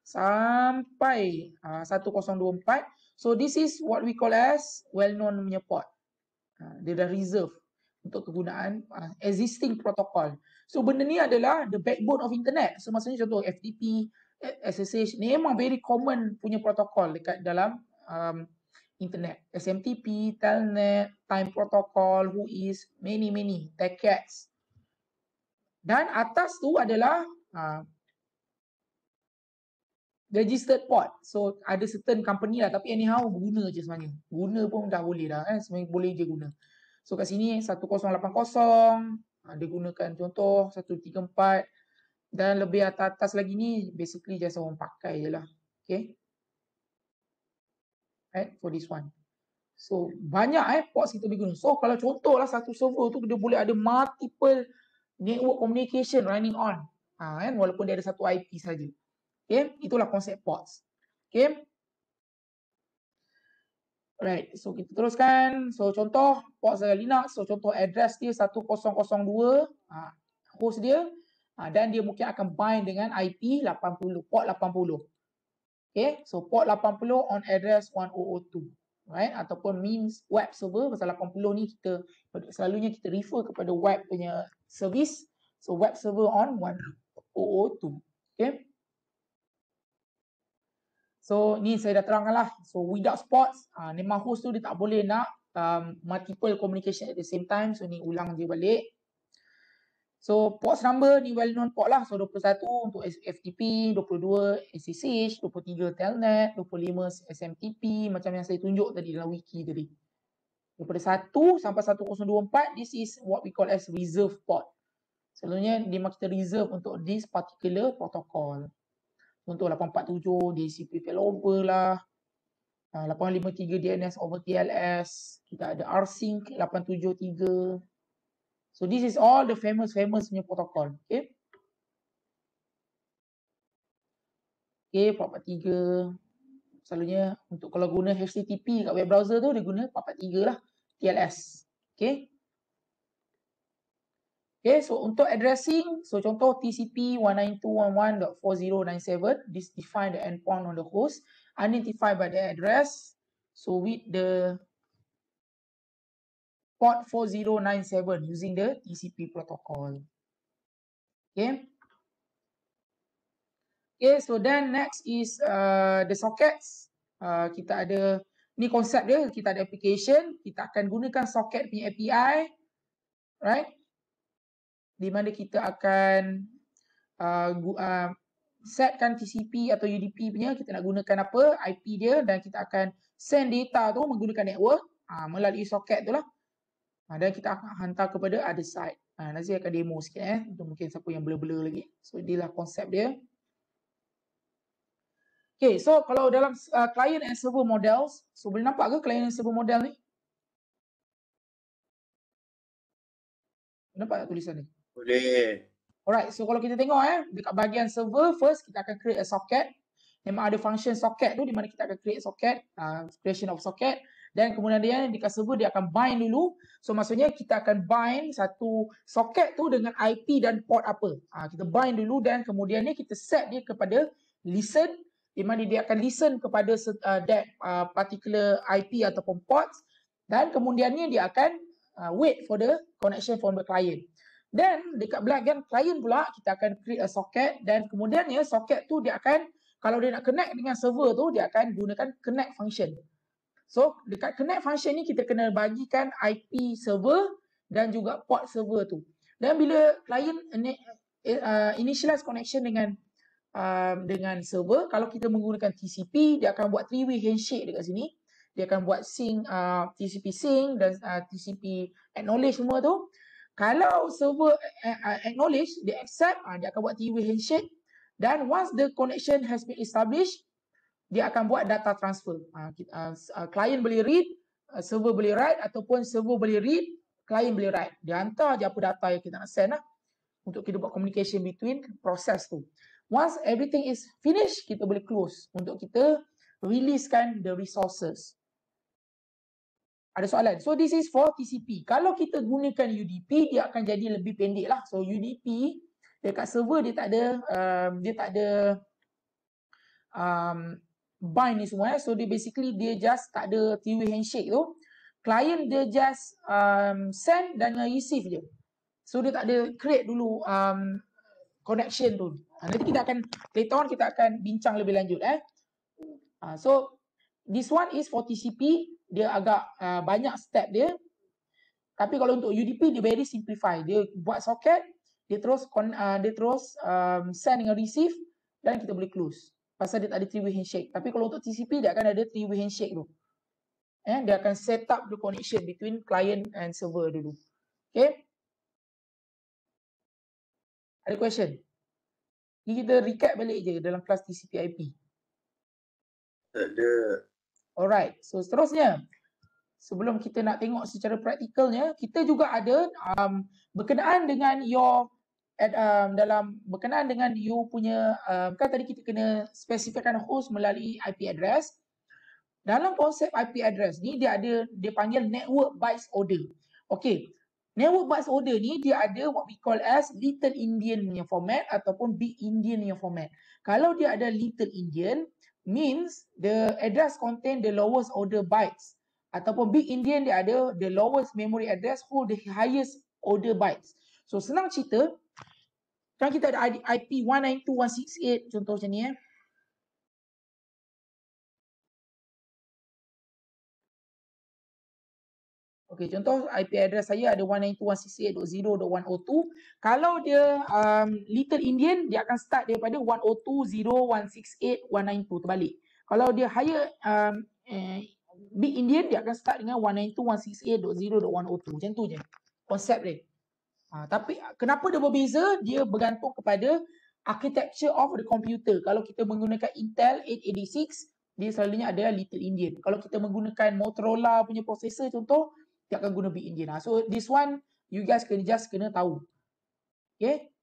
sampai 1024, so this is what we call as well known punya port. Dia dah reserve untuk kegunaan existing protocol. So benda ni adalah the backbone of internet. So maksudnya contoh FTP, SSH ni memang very common punya protokol dekat dalam internet. SMTP, Telnet, Time Protocol, WHOIS, many, TechCats. Dan atas tu adalah registered port. So ada certain company lah, tapi anyhow guna je sebenarnya. Guna pun dah boleh dah sebenarnya boleh je guna. So kat sini 1080 dia gunakan contoh 134, dan lebih atas lagi ni basically just orang pakai je lah. Okay. Right, for this one. So banyak ports kita boleh guna. So kalau contoh lah satu server tu dia boleh ada multiple network communication running on. Walaupun dia ada satu IP saja. Okay, itulah konsep ports. Okay. Right, so kita teruskan. So contoh port Linux, so contoh address dia 1002, host dia, dan dia mungkin akan bind dengan IP 80, port 80. Okay, so port 80 on address 1002. Right, ataupun means web server, pasal 80 ni kita selalunya kita refer kepada web punya service. So web server on 1002. Okay. So ni saya dah terangkan lah. So without ports, memang host tu dia tak boleh nak multiple communication at the same time. So ni ulang je balik. So ports number ni well known port lah. So 21 untuk FTP, 22 SSH, 23 Telnet, 25 SMTP, macam yang saya tunjuk tadi dalam wiki tadi. Daripada 1 sampai 1024, this is what we call as reserve port. Selalunya dia kita reserve untuk this particular protocol. Untuk 847 DHCP failover lah, 853 DNS over TLS, kita ada rsync 873. So this is all the famous punya protokol. Okay. Okay, 443. Selalunya untuk kalau guna HTTP kat web browser tu dia guna 443 lah, TLS. Okay. Okay, so untuk addressing, so contoh TCP 192.1.4097, this define the endpoint on the host, identified by the address, so with the port 4097 using the TCP protocol. Okay. Okay, so then next is the sockets. Kita ada, ni konsep dia, kita ada application, kita akan gunakan socket punya API, right? Di mana kita akan setkan TCP atau UDP punya, kita nak gunakan apa, IP dia, dan kita akan send data tu menggunakan network melalui socket tu lah, dan kita akan hantar kepada other side. Nanti akan demo sikit untuk mungkin siapa yang blur-blur lagi. So inilah konsep dia. Okay, so kalau dalam client and server models, so boleh nampak ke client and server model ni? Nampak tak tulisan ni? Boleh. Alright, so kalau kita tengok dekat bahagian server, first kita akan create a socket. Memang ada function socket tu di mana kita akan create socket, creation of socket. Dan kemudian dekat server dia akan bind dulu. So maksudnya kita akan bind satu soket tu dengan IP dan port apa. Kita bind dulu dan kemudian ni kita set dia kepada listen, di mana dia akan listen kepada that particular IP ataupun ports, dan kemudiannya dia akan wait for the connection from the client. Dan dekat bahagian client pula kita akan create a socket, dan kemudiannya socket tu dia akan, kalau dia nak connect dengan server tu, dia akan gunakan connect function. So dekat connect function ni kita kena bagikan IP server dan juga port server tu. Dan bila client initialize connection dengan server, kalau kita menggunakan TCP, dia akan buat three-way handshake dekat sini. Dia akan buat sync, TCP sync dan TCP acknowledge semua tu. Kalau server acknowledge, dia accept, dia akan buat three-way handshake. Dan once the connection has been established, dia akan buat data transfer. Client boleh read, server boleh write, ataupun server boleh read, client boleh write. Dia hantar je apa data yang kita nak send lah, untuk kita buat communication between proses tu. Once everything is finished, kita boleh close untuk kita releasekan the resources. Ada soalan? So this is for TCP. Kalau kita gunakan UDP, dia akan jadi lebih pendek lah. So UDP dekat server dia tak ada bind ni semua. So dia basically dia just tak ada three-way handshake tu. Client dia just send dan receive je. So dia tak ada create dulu connection tu. Nanti kita akan later on kita akan bincang lebih lanjut so this one is for TCP, dia agak banyak step dia. Tapi kalau untuk UDP dia very simplify. Dia buat socket, dia terus send dengan receive, dan kita boleh close. Pasal dia tak ada three-way handshake. Tapi kalau untuk TCP dia akan ada three-way handshake tu. Dia akan set up the connection between client and server dulu. Okay? Ada question? Ni kita recap balik je dalam kelas TCP IP. Tak ada. Alright, so seterusnya, sebelum kita nak tengok secara praktikalnya, kita juga ada berkenaan dengan berkenaan dengan you punya kan tadi kita kena spesifikkan host melalui IP address. Dalam konsep IP address ni dia panggil network bytes order. Okay, network bytes order ni dia ada what we call as Little Endian punya format ataupun Big Endian punya format. Kalau dia ada Little Endian, means the address contain the lowest order bytes, ataupun Big Endian dia ada the lowest memory address hold the highest order bytes. So senang cerita, kan kita ada IP 192.168 contoh macam ni Okay, contoh IP address saya ada 192.168.0.102. Kalau dia Little Endian, dia akan start daripada 102.0.168.192 terbalik. Kalau dia higher Big Endian, dia akan start dengan 192.168.0.102. Macam tu je konsep dia. Tapi kenapa dia berbeza? Dia bergantung kepada architecture of the computer. Kalau kita menggunakan Intel 886, dia selalunya ada Little Endian. Kalau kita menggunakan Motorola punya processor contoh, dia akan guna Big Endian. So this one you guys kena tahu. Okay?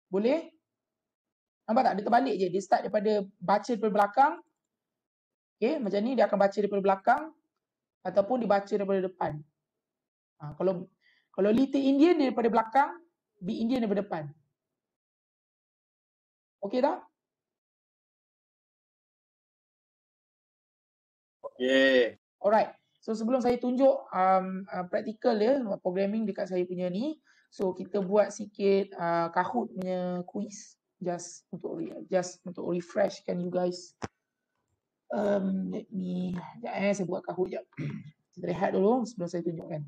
Boleh? Nampak tak? Dia terbalik je. Dia start daripada baca daripada belakang. Okay, macam ni dia akan baca daripada belakang ataupun dibaca daripada depan. Kalau Little Endian dia daripada belakang, Big Endian daripada depan. Okay tak? Okay. Alright. So sebelum saya tunjuk practical dia, programming dekat saya punya ni, so kita buat sikit Kahoot punya quiz just untuk refreshkan you guys. Let me saya buat Kahoot jap. Kita rehat dulu sebelum saya tunjukkan.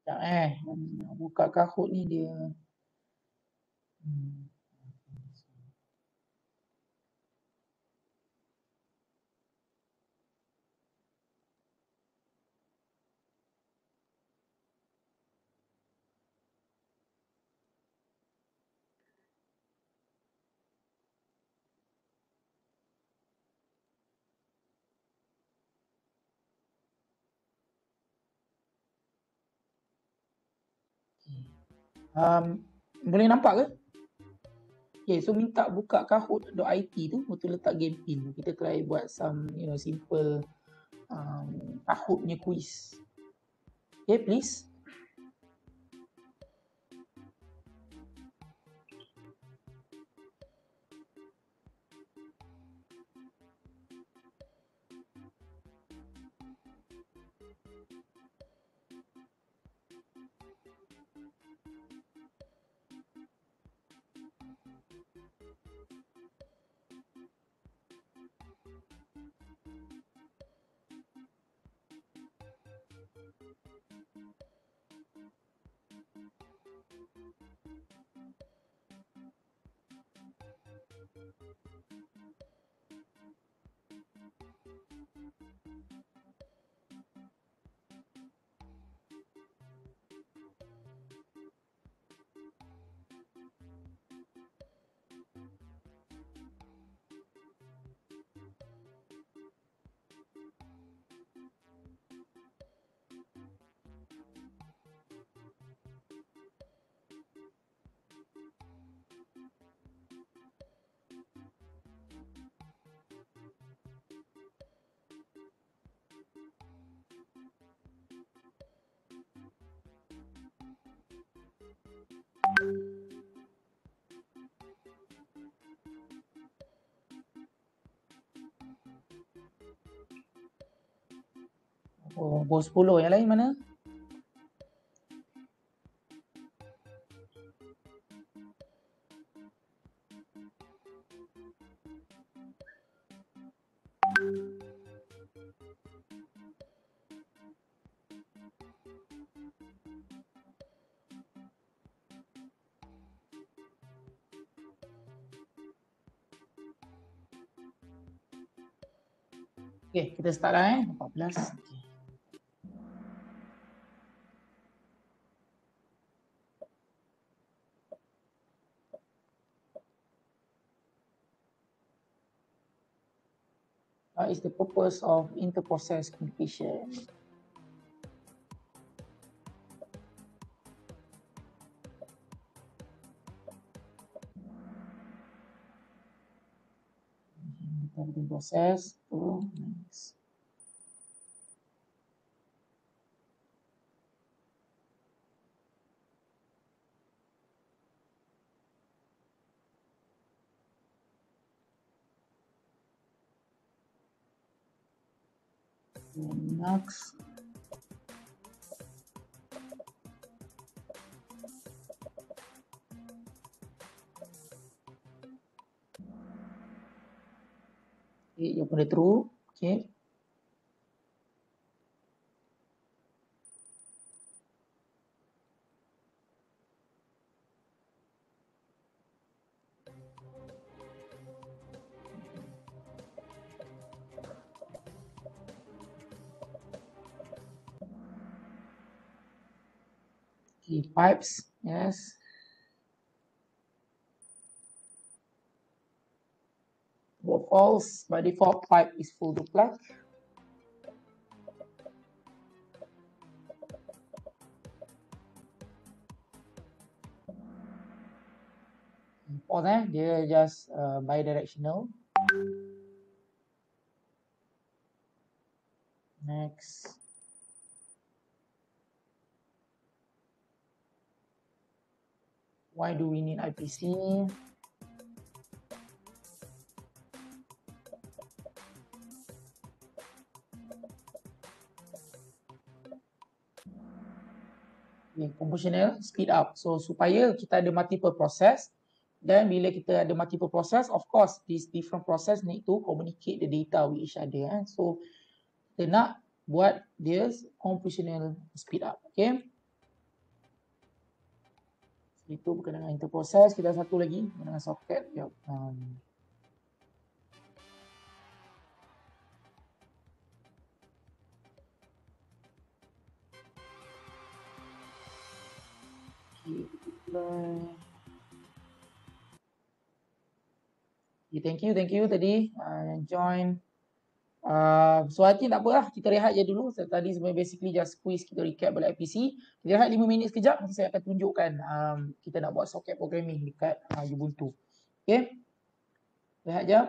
Sekejap buka Kahoot ni dia. Boleh nampak ke? Okay, so minta buka kahoot.it tu, betul letak game pin. Kita try buat some simple Kahoot punya quiz. Okay, please. Oh, bos 10 yang lain mana? Okay, kita start lah 14. Okay. What is the purpose of inter-process communication? Process to next. Next. Okay, you put it through. Okay. Okay, pipes, yes. false. By default, pipe is full to plug. Pause, dia just bidirectional. Next. Why do we need IPC? Okay, convolutional speed up. So supaya kita ada multiple process, dan bila kita ada multiple process, of course these different process need to communicate the data with each other. So kita nak buat dia convolutional speed up. Okay. Itu berkenaan dengan interprocess. Kita ada satu lagi dengan socket. Yep. Okay, thank you tadi join. So I think tak apalah, kita rehat je dulu. So, tadi sebenarnya basically just quiz, kita recap balik IPC. Kita rehat 5 minit sekejap, nanti saya akan tunjukkan kita nak buat socket programming dekat Ubuntu. Okay, rehat je.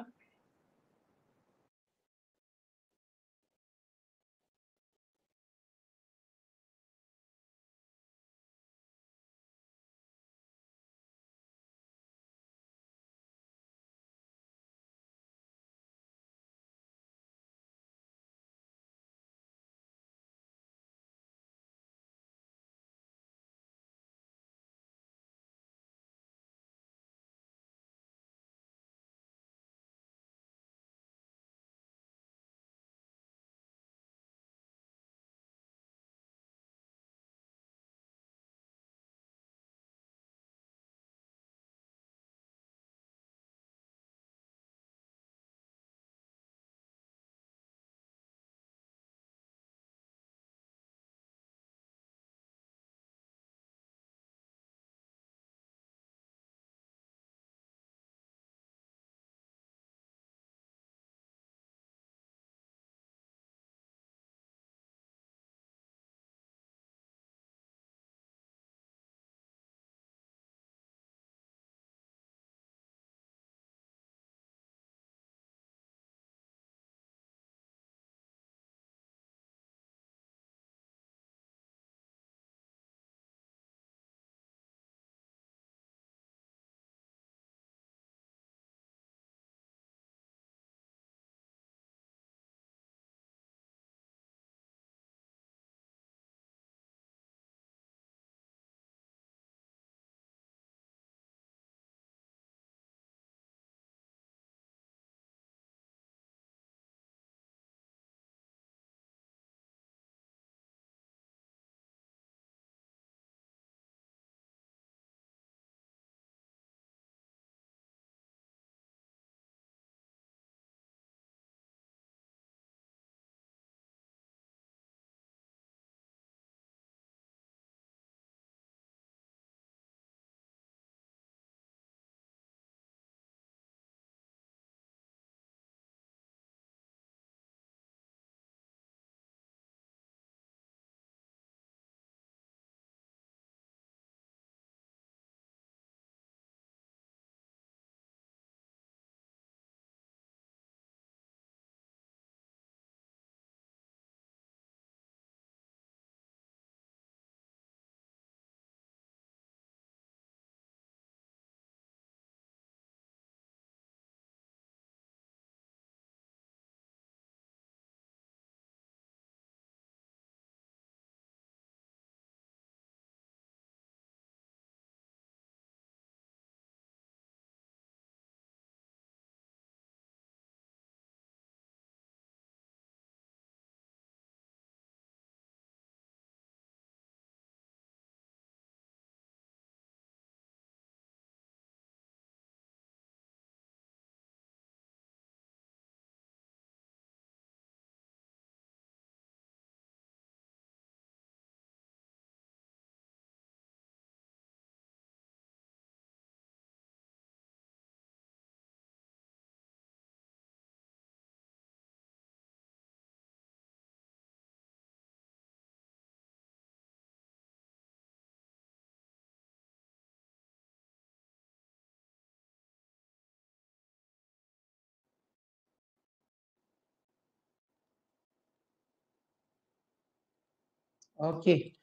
Okay.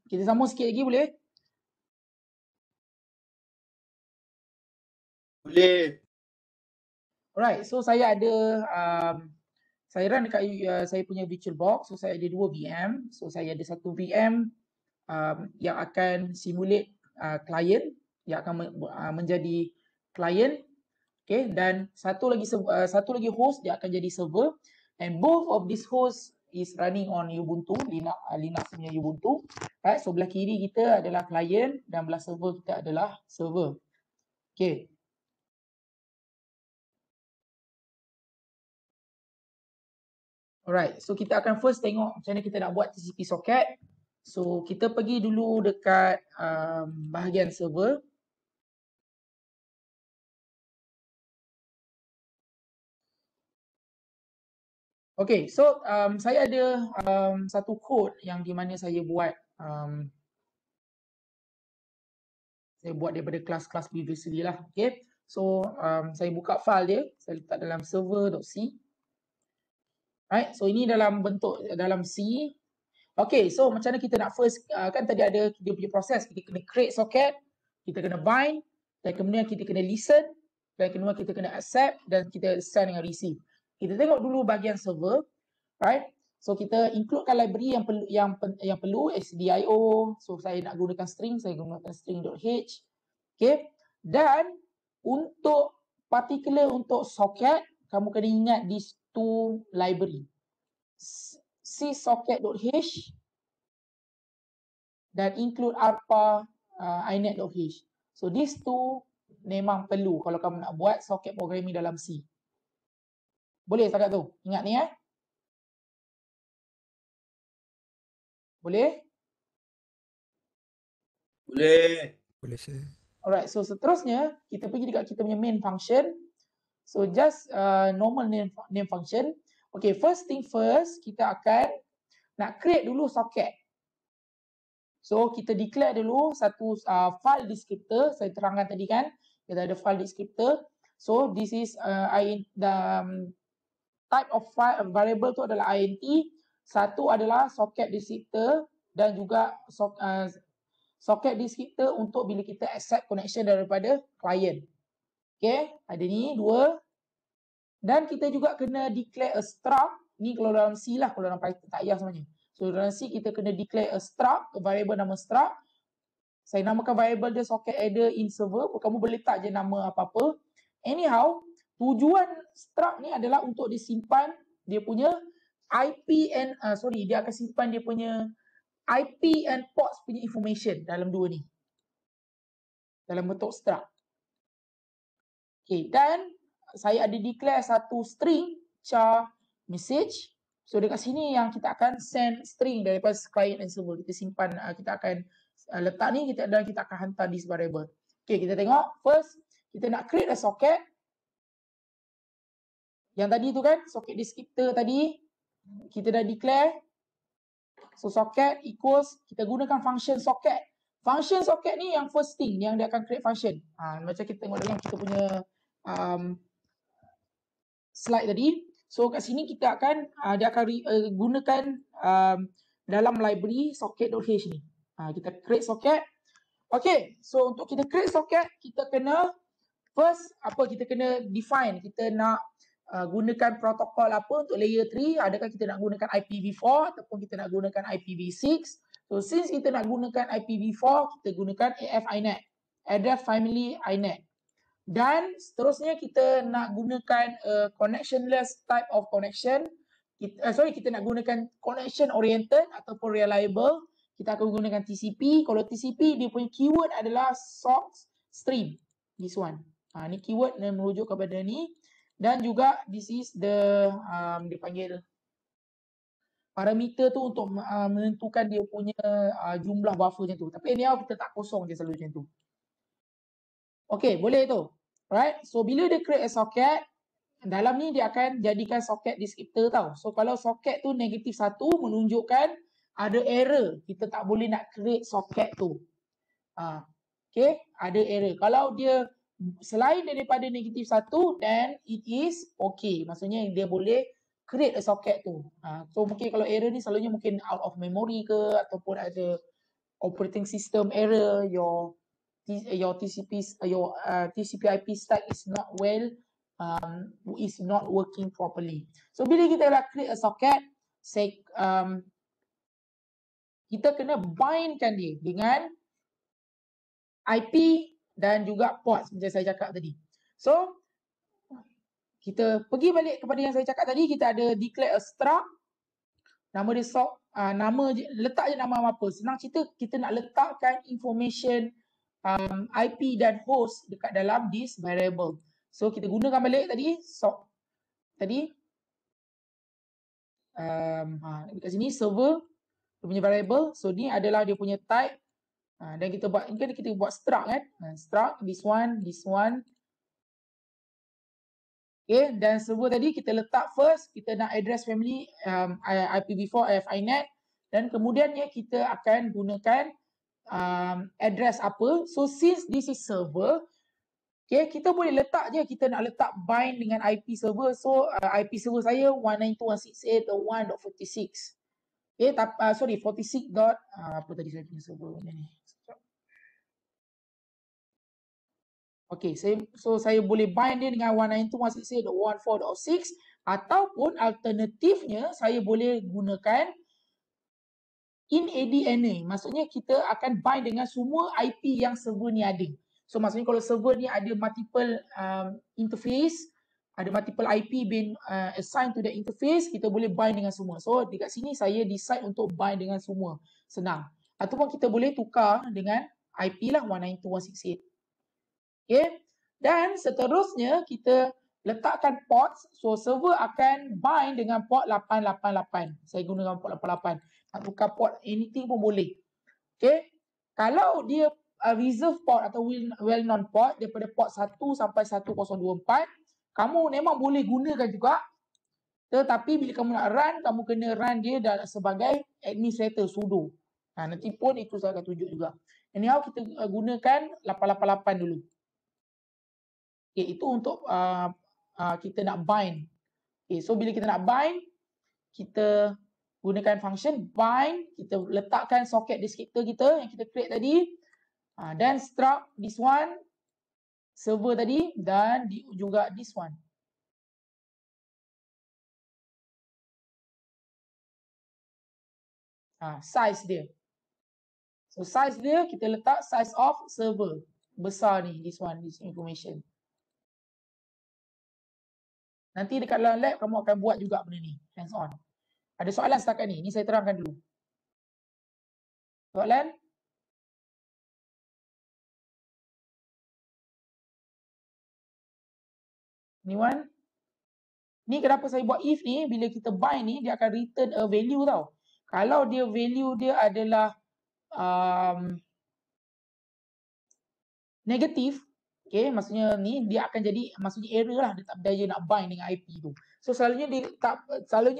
Kita sambung sikit lagi boleh? Boleh. Alright, so saya ada saya run dekat saya punya virtual box. So saya ada 2 VM. So saya ada satu VM yang akan simulate client yang akan menjadi client. Okay, dan satu lagi host dia akan jadi server, and both of these hosts is running on Ubuntu, Linux punya Ubuntu. Right, so belah kiri kita adalah client dan belah server kita adalah server. Okay. Alright, so kita akan first tengok macam mana kita nak buat TCP socket. So kita pergi dulu dekat bahagian server. Okay, so saya ada satu code yang di mana saya buat daripada kelas-kelas previously lah. Okay, so saya buka file dia, saya letak dalam server.c. Right, so ini dalam bentuk dalam C. Okay, so macam mana kita nak first, kan tadi ada dia punya proses, kita kena create socket, kita kena bind, dan kemudian kita kena listen, dan kemudian kita kena accept, dan kita send dengan receive. Kita tengok dulu bahagian server, right? So kita includekan library yang perlu stdio. So saya nak gunakan string, saya gunakan string.h. Okay, dan untuk particular untuk socket, kamu kena ingat these two library, csocket.h dan include arpa inet.h. So these two memang perlu kalau kamu nak buat socket programming dalam C. Boleh setakat tu? Ingat ni Boleh? Boleh. Boleh sir. Alright, so seterusnya kita pergi dekat kita punya main function. So just normal name function. Okay, first thing first, kita akan nak create dulu socket. So kita declare dulu satu file descriptor. Saya terangkan tadi kan, kita ada file descriptor. So this is type of file variable tu adalah int. Satu adalah socket descriptor dan juga socket descriptor untuk bila kita accept connection daripada client. Okay, ada ni dua. Dan kita juga kena declare a struct. Ni kalau dalam C lah, kalau dalam Python tak payah sebenarnya. So dalam C kita kena declare a struct, a variable nama struct. Saya namakan variable dia socket adder in server. Kamu boleh letak je nama apa-apa. Anyhow, tujuan struct ni adalah untuk disimpan dia punya IP and dia akan simpan dia punya IP and ports punya information dalam dua ni. Dalam bentuk struct. Okay, dan saya ada declare satu string char message. So dekat sini yang kita akan send string daripada client and server. Kita simpan, kita akan letak ni dan kita akan hantar this variable. Okay, kita tengok. First, kita nak create a socket. Yang tadi tu kan, socket descriptor tadi. Kita dah declare. So socket equals, kita gunakan function socket. Function socket ni yang first thing, yang dia akan create function. Macam kita tengok dalam kita punya slide tadi. So kat sini kita akan dia akan gunakan dalam library socket.h ni. Kita create socket. Okay, so untuk kita create socket, kita kena first kita kena define, kita nak gunakan protokol apa untuk layer 3. Adakah kita nak gunakan IPv4 ataupun kita nak gunakan IPv6. So since kita nak gunakan IPv4, kita gunakan AF INET, Address Family INET. Dan seterusnya kita nak gunakan connectionless type of connection. Kita nak gunakan connection oriented ataupun reliable. Kita akan gunakan TCP. Kalau TCP dia punya keyword adalah source stream. This one. Ni keyword yang merujuk kepada ni. Dan juga this is the dipanggil parameter tu untuk menentukan dia punya jumlah buffer macam tu. Tapi anyhow kita tak kosong je selalu macam tu. Okay, boleh tu. Right? So bila dia create a socket, dalam ni dia akan jadikan socket descriptor tau. So kalau socket tu -1 menunjukkan ada error. Kita tak boleh nak create socket tu. Okay, ada error. Kalau dia selain daripada -1, then it is okay. Maksudnya dia boleh create a socket tu. So mungkin kalau error ni selalunya mungkin out of memory ke ataupun ada operating system error, your TCP/IP stack is not is not working properly. So bila kita dah create a socket, kita kena bindkan dia dengan IP dan juga port macam saya cakap tadi. So kita pergi balik kepada yang saya cakap tadi, kita ada declare a struct, nama dia letak je nama apa. Senang cerita, kita nak letakkan information IP dan host dekat dalam this variable. So kita gunakan balik tadi dekat sini server dia punya variable. So ni adalah dia punya type. Dan kita buat struct kan. Struct this one. Okay, dan server tadi kita letak first, kita nak address family IPv4 IFINET, dan kemudiannya kita akan gunakan address apa. So since this is server, okay, kita boleh letak je, kita nak letak bind dengan IP server. So IP server saya 192.168.1.46. Okay, 46. Apa tadi saya punya server ni? Okay, saya boleh bind dia dengan 192.168.1.4.6, ataupun alternatifnya saya boleh gunakan inadna. Maksudnya kita akan bind dengan semua IP yang server ni ada. So maksudnya kalau server ni ada multiple interface, ada multiple IP being assigned to the interface, kita boleh bind dengan semua. So dekat sini saya decide untuk bind dengan semua. Senang. Ataupun kita boleh tukar dengan IP lah 192.168. Okay. Dan seterusnya kita letakkan ports. So server akan bind dengan port 888. Saya gunakan port 88. Nak tukar port anything pun boleh. Okay. Kalau dia reserve port atau well known port daripada port 1 sampai 1024, kamu memang boleh gunakan juga. Tetapi bila kamu nak run, kamu kena run dia sebagai administrator sudo. Nanti pun itu saya akan tunjuk juga. Anyhow kita gunakan 888 dulu. Okay, itu untuk kita nak bind. Okay, so bila kita nak bind, kita gunakan function bind, kita letakkan socket descriptor kita yang kita create tadi, dan struct this one, server tadi, dan juga this one. Size dia. So size dia, kita letak size of server. Besar ni, this information. Nanti dekat dalam lab kamu akan buat juga benda ni, hands on. Ada soalan setakat ni? Ni saya terangkan dulu. Soalan? Anyone? Ni kenapa saya buat if ni, bila kita bind ni, dia akan return a value tau. Kalau dia value dia adalah negatif, okay, maksudnya ni dia akan jadi, maksudnya error lah, dia tak berdaya nak bind dengan IP tu. So selalunya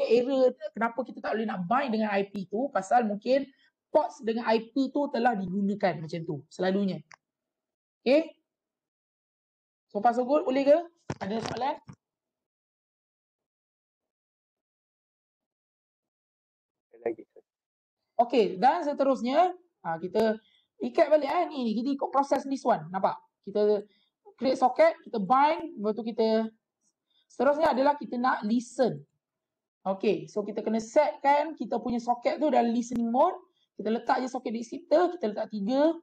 error, kenapa kita tak boleh nak bind dengan IP tu, pasal mungkin ports dengan IP tu telah digunakan macam tu, selalunya. Okay. So far so good, boleh ke? Ada soalan? Lagi. Okay, dan seterusnya, kita ikat balik ni kita ikut proses this one, nampak? Kita create socket, kita bind, lepas tu kita seterusnya adalah kita nak listen. Okay, so kita kena setkan kita punya socket tu dalam listening mode. Kita letak je socket descriptor, kita letak 3.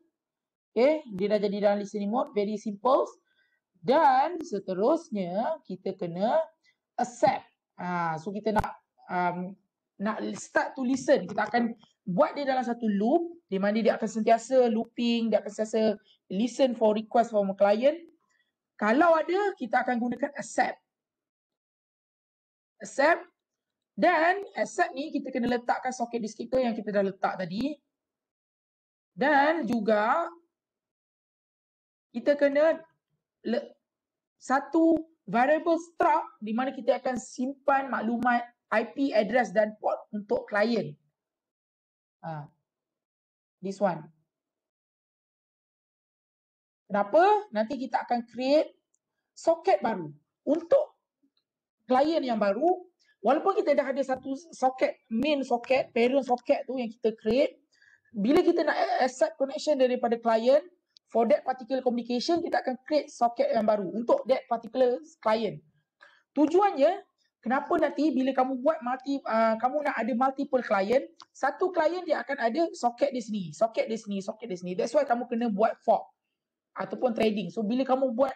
Okay, dia dah jadi dalam listening mode, very simple. Dan seterusnya kita kena accept. So kita nak start to listen. Kita akan buat dia dalam satu loop di mana dia akan sentiasa looping, dia akan sentiasa listen for request from a client. Kalau ada, kita akan gunakan accept. Accept. Dan accept ni kita kena letakkan socket descriptor yang kita dah letak tadi. Dan juga kita kena satu variable struct di mana kita akan simpan maklumat IP address dan port untuk klien. This one. Kenapa? Nanti kita akan create socket baru untuk klien yang baru. walaupun kita dah ada satu socket, main socket, parent socket tu yang kita create, bila kita nak accept connection daripada client, for that particular communication, kita akan create socket yang baru untuk that particular client. Tujuannya, kenapa nanti bila kamu buat kamu nak ada multiple client, satu client dia akan ada socket di sini, socket di sini, socket di sini. That's why kamu kena buat fork ataupun trading. So bila kamu buat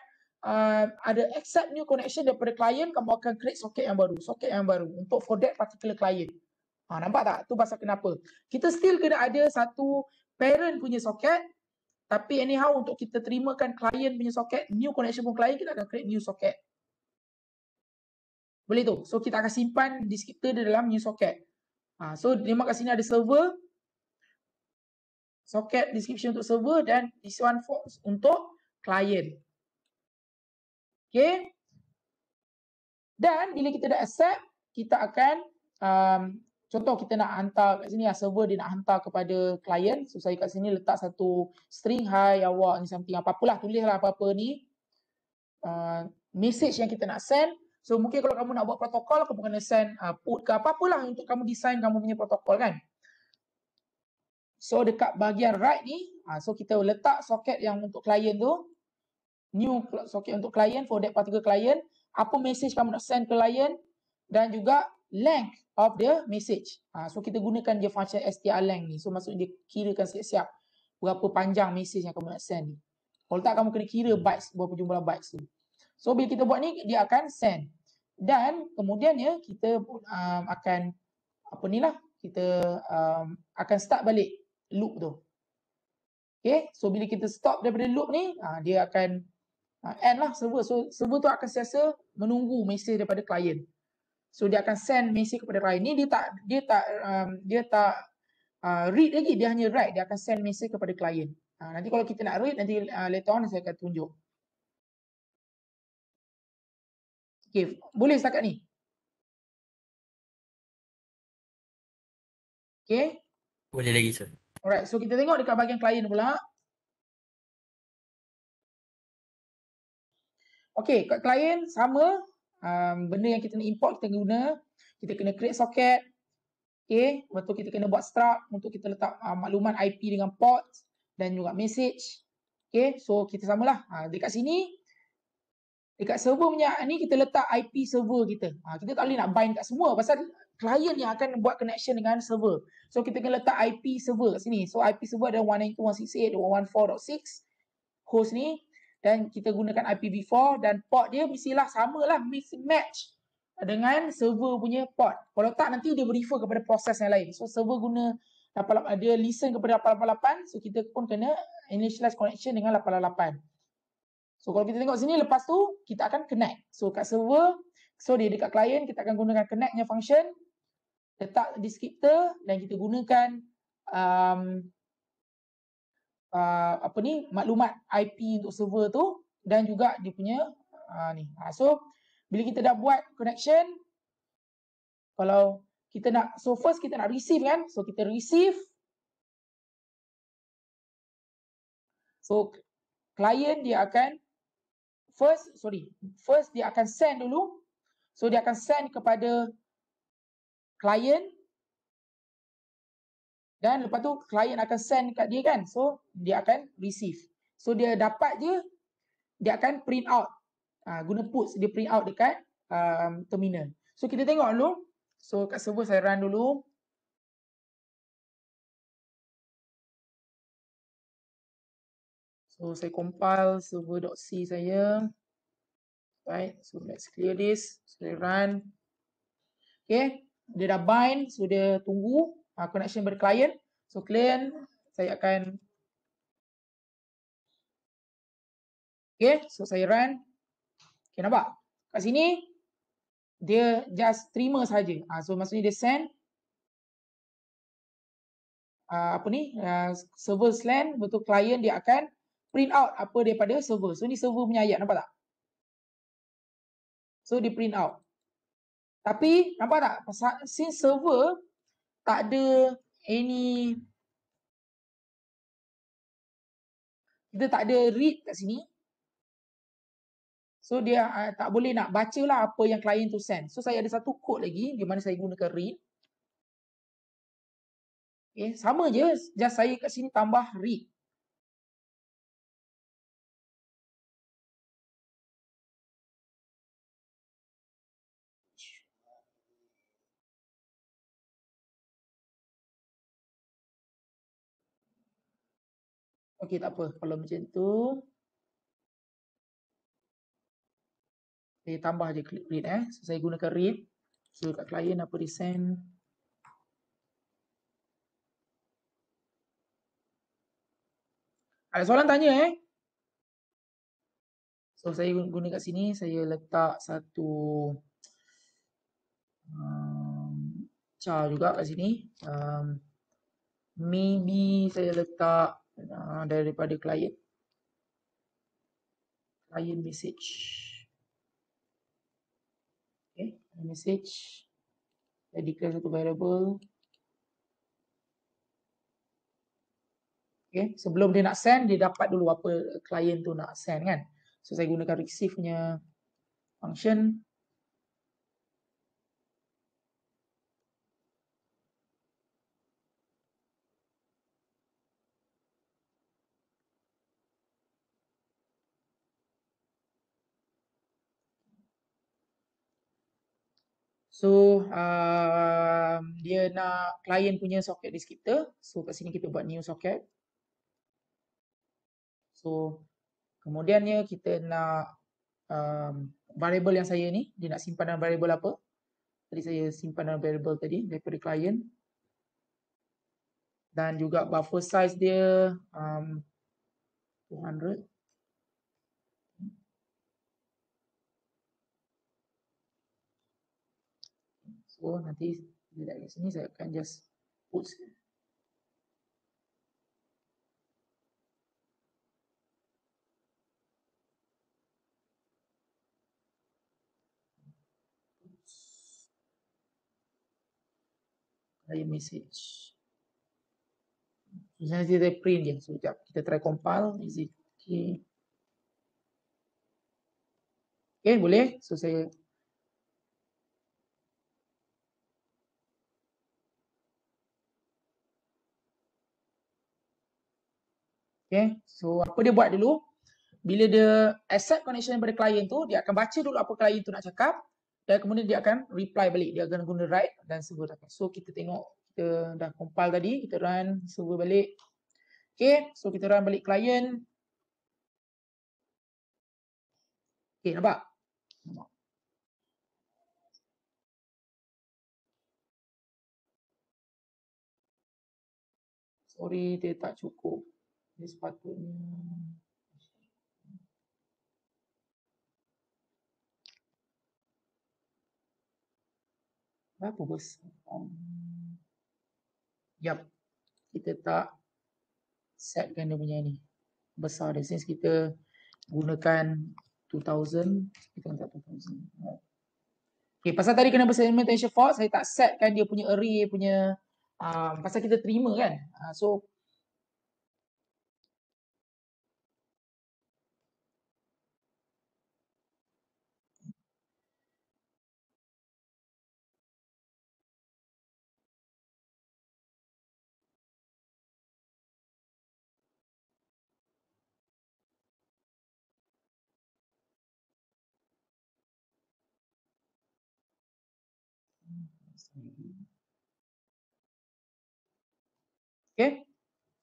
ada accept new connection daripada client, kamu akan create socket yang baru untuk for that particular client. Nampak tak? Tu pasal kenapa. Kita still kena ada satu parent punya socket, tapi anyhow untuk kita terimakan client punya socket, new connection pun client, kita akan create new socket. Boleh tu. So kita akan simpan descriptor di dalam new socket. So dia kat sini ada server, socket description untuk server, dan this one for untuk client. Okay. Dan bila kita dah accept, kita akan contoh kita nak hantar kat sini server dia nak hantar kepada client. So saya kat sini letak satu string, hi awak ni something, apa-apalah, tulislah apa-apa ni message yang kita nak send. So mungkin kalau kamu nak buat protokol, kamu kena send put ke apa-apalah untuk kamu design kamu punya protokol kan. So dekat bahagian right ni, so kita letak socket yang untuk client tu, new socket untuk client for that particular client, apa message kamu nak send ke client, dan juga length of the message. So kita gunakan je function strlength ni. So maksudnya dia kirakan siap-siap berapa panjang message yang kamu nak send ni. Kalau tak, kamu kena kira bytes, berapa jumlah bytes tu. So bila kita buat ni, dia akan send. Dan kemudiannya kita akan kita akan start balik loop tu. Okay, so bila kita stop daripada loop ni, dia akan end lah server. So server tu akan sentiasa menunggu message daripada client. So dia akan send message kepada client ni. Dia tak read lagi, dia hanya write. Dia akan send message kepada client. Nanti kalau kita nak read, nanti later on saya akan tunjuk. Okay, boleh setakat ni? Okay. Boleh lagi, sir. Alright, so kita tengok dekat bahagian client pula. Okay, kat client sama. Benda yang kita nak import, kita guna. Kita kena create socket. Okay, lepas tu kita kena buat struct untuk kita letak maklumat IP dengan port dan juga message. Okay, so kita samalah. Dekat sini, dekat server punya ni kita letak IP server kita. Kita tak boleh nak bind kat semua pasal client yang akan buat connection dengan server. So kita kena letak IP server kat sini. So IP server ada 192.168.114.6 host ni, dan kita gunakan IPv4 dan port dia mestilah samalah, mesti match dengan server punya port. Kalau tak, nanti dia refer kepada proses yang lain. So server guna 88, dia listen kepada 888, so kita pun kena initialize connection dengan 888. So kalau kita tengok sini, lepas tu kita akan connect. So kat server, so dia dekat client, kita akan gunakan connect-nya function, letak descriptor, dan kita gunakan maklumat IP untuk server tu, dan juga dia punya ni. So bila kita dah buat connection, kalau kita nak, so first kita nak receive kan, so kita receive. So client dia akan first dia akan send dulu. So dia akan send kepada client, dan lepas tu client akan send kat dia kan. So dia akan receive. So dia dapat je, dia akan print out. Guna puts, dia print out dekat terminal. So kita tengok dulu. So kat server saya run dulu. So saya compile server.c saya. Right, so let's clear this. Saya run. Okay, dia dah bind. So dia tunggu connection pada client. So client, saya akan, okay, so saya run. Okay, nampak? Kat sini, dia just terima saja. So maksudnya dia send server send, betul client dia akan print out apa daripada server. So ni server punya ayat, nampak tak? So dia print out. Tapi nampak tak? Since server tak ada kita tak ada read kat sini. So dia tak boleh nak baca lah apa yang klien tu send. So saya ada satu code lagi di mana saya gunakan read. Okay, sama je, just saya kat sini tambah read. Okey, tak apa. Kalau macam tu, saya tambah je klik read So, saya gunakan read. So, kat klien apa dia send. Ada soalan tanya So, saya guna kat sini, saya letak satu char juga kat sini. Maybe saya letak daripada klien. Client message. Okay, message. Saya declare satu variable. Okay, sebelum dia nak send, dia dapat dulu apa klien tu nak send kan. So, saya gunakan receive punya function. So, dia nak klien punya socket descriptor. So, kat sini kita buat new socket. So, kemudiannya kita nak variable yang saya ni, dia nak simpan dalam variable apa. Tadi saya simpan dalam variable tadi daripada klien. Dan juga buffer size dia 200. So, nanti bila kat sini saya akan just put client message. So, nanti kita print dia. So, sekejap kita try compile. Okay. Okay, boleh. So, saya okay. So, apa dia buat dulu? Bila dia accept connection daripada klien tu, dia akan baca dulu apa klien tu nak cakap dan kemudian dia akan reply balik. Dia akan guna write dan server akan. So, kita tengok kita dah compile tadi, kita run server balik. Okay, so kita run balik klien. Okay, nampak? Nampak. Sorry, dia tak cukup. Dia sepatutnya berapa besar? Yup. Kita tak setkan dia punya ni. Besar dia. Since kita gunakan 2000, kita letak 2000. Okay, pasal tadi kena segmentation fault, saya tak setkan dia punya array punya pasal kita terima kan. So, okay.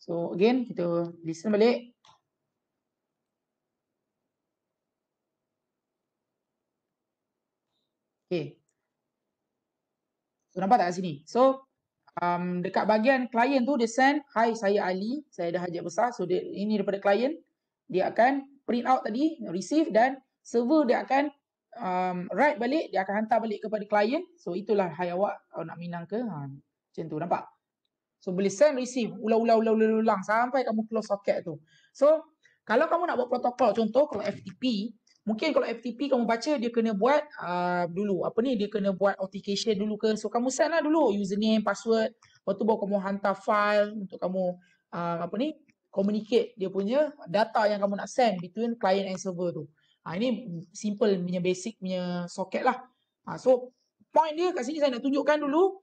So, again, kita listen balik. Okay. So, nampak tak kat sini? So, dekat bahagian klien tu dia send, "Hai, saya Ali, saya ada hajat besar." So, ini daripada klien. Dia akan print out tadi, receive dan server dia akan write balik, dia akan hantar balik kepada klien. So, itulah hai awak nak minang ke. Macam tu, nampak? So, boleh send, receive, ulang sampai kamu close socket tu. So, kalau kamu nak buat protokol, contoh kalau FTP, mungkin kalau FTP kamu baca dia kena buat dulu dia kena buat authentication dulu ke. So, kamu send lah dulu username, password, lepas tu baru kamu hantar file untuk kamu communicate dia punya data yang kamu nak send between client and server tu. Ini simple punya basic punya soket lah. So point dia kat sini saya nak tunjukkan dulu.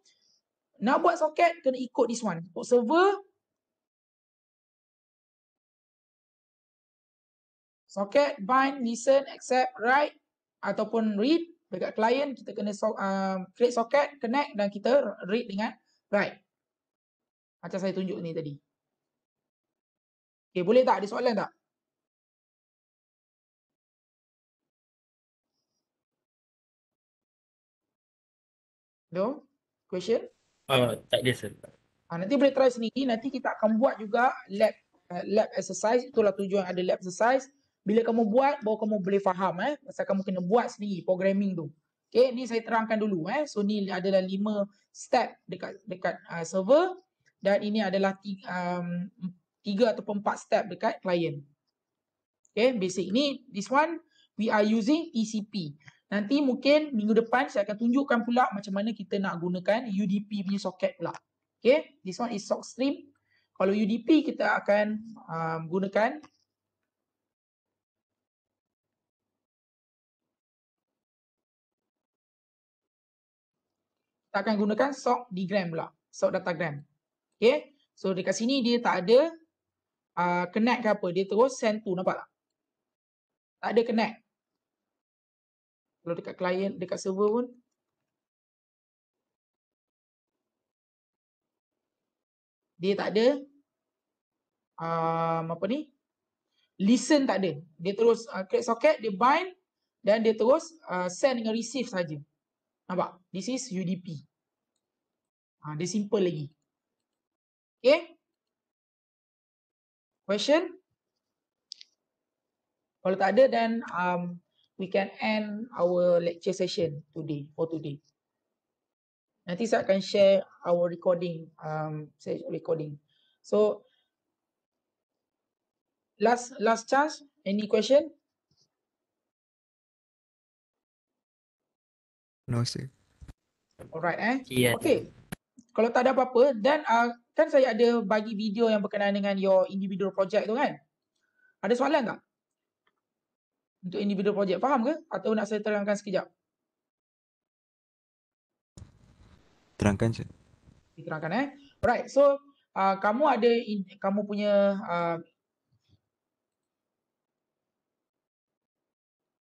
Nak buat soket kena ikut this one. Untuk server, soket, bind, listen, accept, write ataupun read. Dekat client kita kena create socket, connect dan kita read dengan write. Macam saya tunjuk ni tadi. Okay, boleh tak? Ada soalan tak? No? Question? Tak ada sir. Nanti boleh try sendiri. Nanti kita akan buat juga lab exercise. Itulah tujuan ada lab exercise. Bila kamu buat, baru kamu boleh faham. Pasal kamu kena buat sendiri programming tu. Okay, ni saya terangkan dulu. So ni adalah 5 step dekat server. Dan ini adalah 3 ataupun 4 step dekat client. Okay, basic. Ni, this one, we are using TCP. Nanti mungkin minggu depan saya akan tunjukkan pula macam mana kita nak gunakan UDP punya socket pula. Okay, this one is sock stream. Kalau UDP kita akan gunakan sock diagram pula, sock datagram. Okay, so dekat sini dia tak ada connect ke apa, dia terus send to, nampak tak? Tak ada connect. Kalau dekat client, dekat server pun dia tak ada apa ni, listen tak ada. Dia terus create socket, dia bind dan dia terus send dengan receive saja. Nampak? This is UDP. Dia simple lagi. Okay? Question? Kalau tak ada, then we can end our lecture session for today. Nanti saya akan share our recording. So last chance. Any question? No, sir. Alright. Yeah. Okay. Kalau tak ada apa-apa, dan kan saya ada bagi video yang berkenaan dengan your individual project tu kan? Ada soalan tak? Untuk individual project, faham ke? Atau nak saya terangkan sekejap? Terangkan, sir. Diterangkan Alright, so kamu ada kamu punya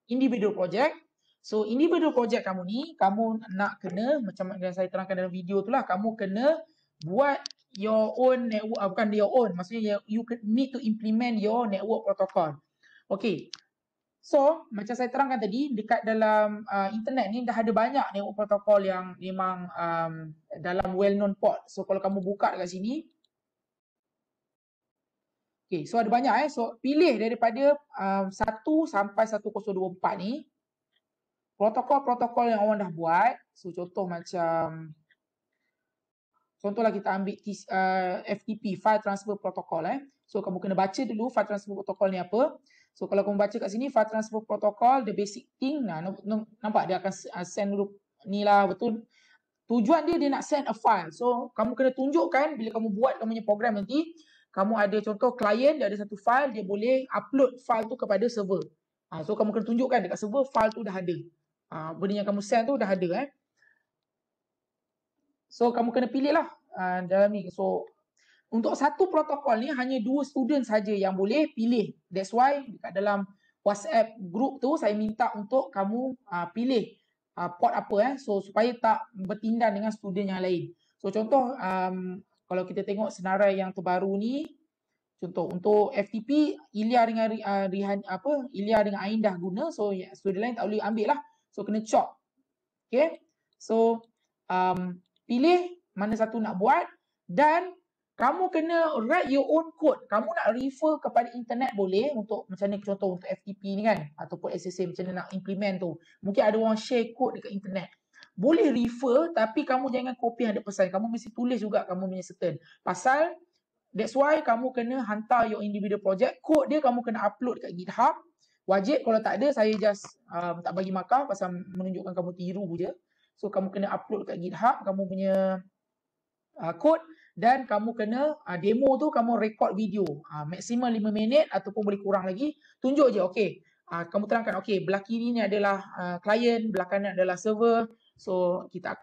individual project. So individual project kamu ni, kamu nak kena macam yang saya terangkan dalam video tu lah, kamu kena buat your own network, bukan your own, maksudnya you need to implement your network protocol. Okay, so macam saya terangkan tadi, dekat dalam internet ni dah ada banyak network protocol yang memang dalam well known port. So kalau kamu buka dekat sini, okay, so ada banyak so pilih daripada 1 sampai 1024 ni protokol-protokol yang orang dah buat. So contohlah kita ambil FTP, File Transfer Protocol. So kamu kena baca dulu File Transfer Protocol ni apa. So kalau kamu baca kat sini File Transfer Protocol, the basic thing, nampak dia akan send dulu ni lah, betul. Tujuan dia nak send a file. So kamu kena tunjukkan bila kamu buat kamu punya program nanti, kamu ada contoh client, dia ada satu file, dia boleh upload file tu kepada server. So kamu kena tunjukkan dekat server file tu dah ada. Benda yang kamu send tu dah ada. So kamu kena pilih lah dalam ni. So untuk satu protokol ni hanya 2 student saja yang boleh pilih. That's why dekat dalam WhatsApp group tu saya minta untuk kamu pilih port apa so supaya tak bertindan dengan student yang lain. So contoh kalau kita tengok senarai yang terbaru ni, contoh untuk FTP Ilya dengan Ilya dengan Ain dah guna, so student lain tak boleh ambil lah. So kena chop. Okay. So pilih mana satu nak buat dan kamu kena write your own code. Kamu nak refer kepada internet boleh untuk macam ni, contoh untuk FTP ni kan, ataupun SSA macam mana nak implement tu. Mungkin ada orang share code dekat internet. Boleh refer tapi kamu jangan copy 100%. Kamu mesti tulis juga kamu punya certain. Pasal that's why kamu kena hantar your individual project. Code dia kamu kena upload kat GitHub. Wajib, kalau tak ada saya just tak bagi markah pasal menunjukkan kamu tiru je. So kamu kena upload kat GitHub kamu punya code dan kamu kena demo tu kamu record video. Maksimum 5 minit ataupun boleh kurang lagi. Tunjuk je, okay. Kamu terangkan, okay, belah kiri ni adalah klien, belah kanan adalah server. So kita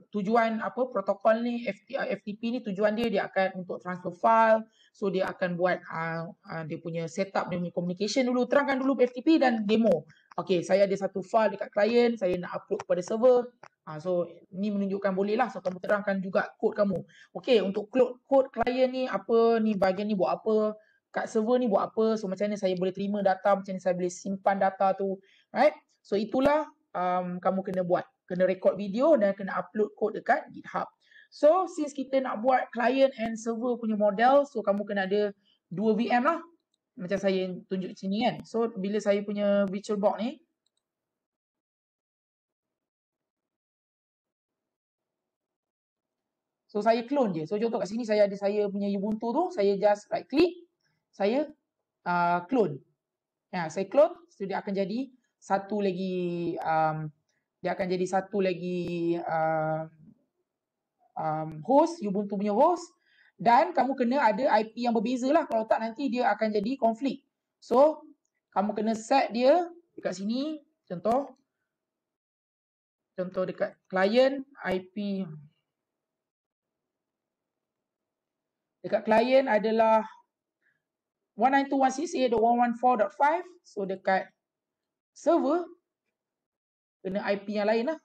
tujuan apa protokol ni FTP ni tujuan dia akan untuk transfer file. So dia akan buat dia punya setup, dia punya communication dulu. Terangkan dulu FTP dan demo. Okay, saya ada satu file dekat klien, saya nak upload kepada server. So ni menunjukkan boleh lah. So kamu terangkan juga kod kamu. Okay, untuk kod klien ni apa ni, bahagian ni buat apa, kat server ni buat apa, so macam mana saya boleh terima data, macam mana saya boleh simpan data tu, right? So itulah kamu kena buat, kena record video dan kena upload kod dekat GitHub. So since kita nak buat client and server punya model, so kamu kena ada 2 VM lah, macam saya tunjuk sini kan. So bila saya punya VirtualBox ni, so saya clone je. So contoh kat sini saya ada saya punya Ubuntu tu, saya just right click, saya clone. Ya, saya clone, so dia akan jadi satu lagi host, Ubuntu punya host, dan kamu kena ada IP yang berbeza lah, kalau tak nanti dia akan jadi konflik. So kamu kena set dia dekat sini, contoh dekat client IP dekat client adalah 192.168.114.5. So dekat server kena IP yang lain lah.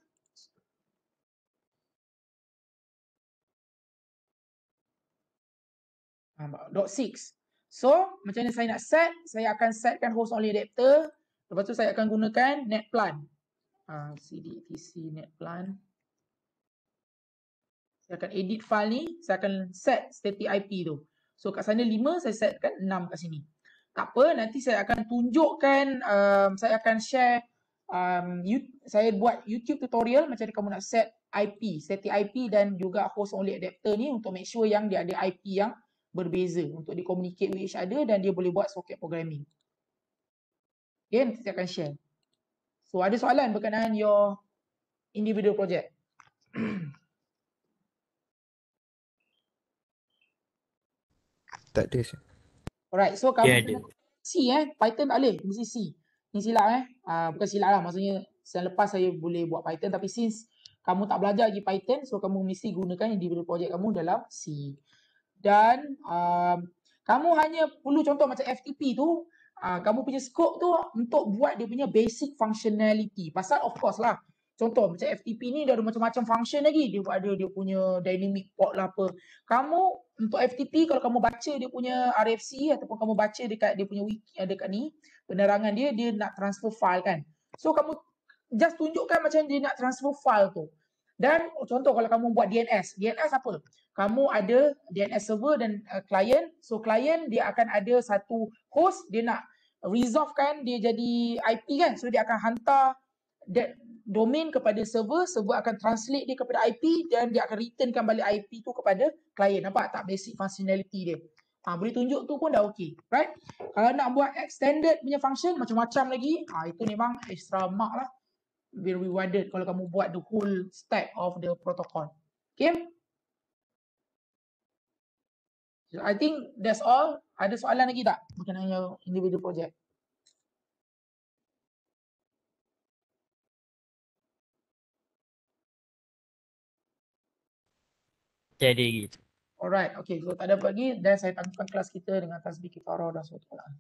.6. So macam mana saya nak set? Saya akan setkan host only adapter. Lepas tu saya akan gunakan netplan. CD etc netplan. Saya akan edit file ni, saya akan set static IP tu. So kat sana 5, saya setkan 6 kat sini. Tak apa, nanti saya akan tunjukkan, saya akan share, saya buat YouTube tutorial macam mana kamu nak set IP, static IP dan juga host only adapter ni untuk make sure yang dia ada IP yang berbeza untuk di communicate with each other dan dia boleh buat socket programming. Okay, nanti saya akan share. So ada soalan berkenaan your individual project? Tak ada sih. Alright, so kamu Ya, kena C Python tak boleh, mesti C. Ni silap bukan silap lah, maksudnya selepas saya boleh buat Python, tapi since kamu tak belajar lagi Python, so kamu mesti gunakan individual project kamu dalam C. Dan kamu hanya perlu contoh macam FTP tu, kamu punya scope tu untuk buat dia punya basic functionality. Pasal of course lah, contoh macam FTP ni dia ada macam-macam function lagi. Dia ada dia punya dynamic port lah apa. Kamu untuk FTP kalau kamu baca dia punya RFC ataupun kamu baca dekat dia punya wiki dekat ni, penerangan dia nak transfer file kan. So kamu just tunjukkan macam dia nak transfer file tu. Dan contoh kalau kamu buat DNS apa? Kamu ada DNS server dan client. So client dia akan ada satu host, dia nak resolve-kan dia jadi IP kan. So dia akan hantar that domain kepada server, server akan translate dia kepada IP dan dia akan returnkan balik IP tu kepada client. Nampak tak basic functionality dia? Boleh tunjuk tu pun dah okey, right? Kalau nak buat extended punya function macam-macam lagi, itu memang extra mark lah. Will be rewarded kalau kamu buat the whole stack of the protocol. Okay? So I think that's all. Ada soalan lagi tak berkenaan your individual project? Jadi gitu. Alright, okay. So tak ada apa lagi dan saya tangguhkan kelas kita dengan tasbih kifarah dan surah Al-Quran.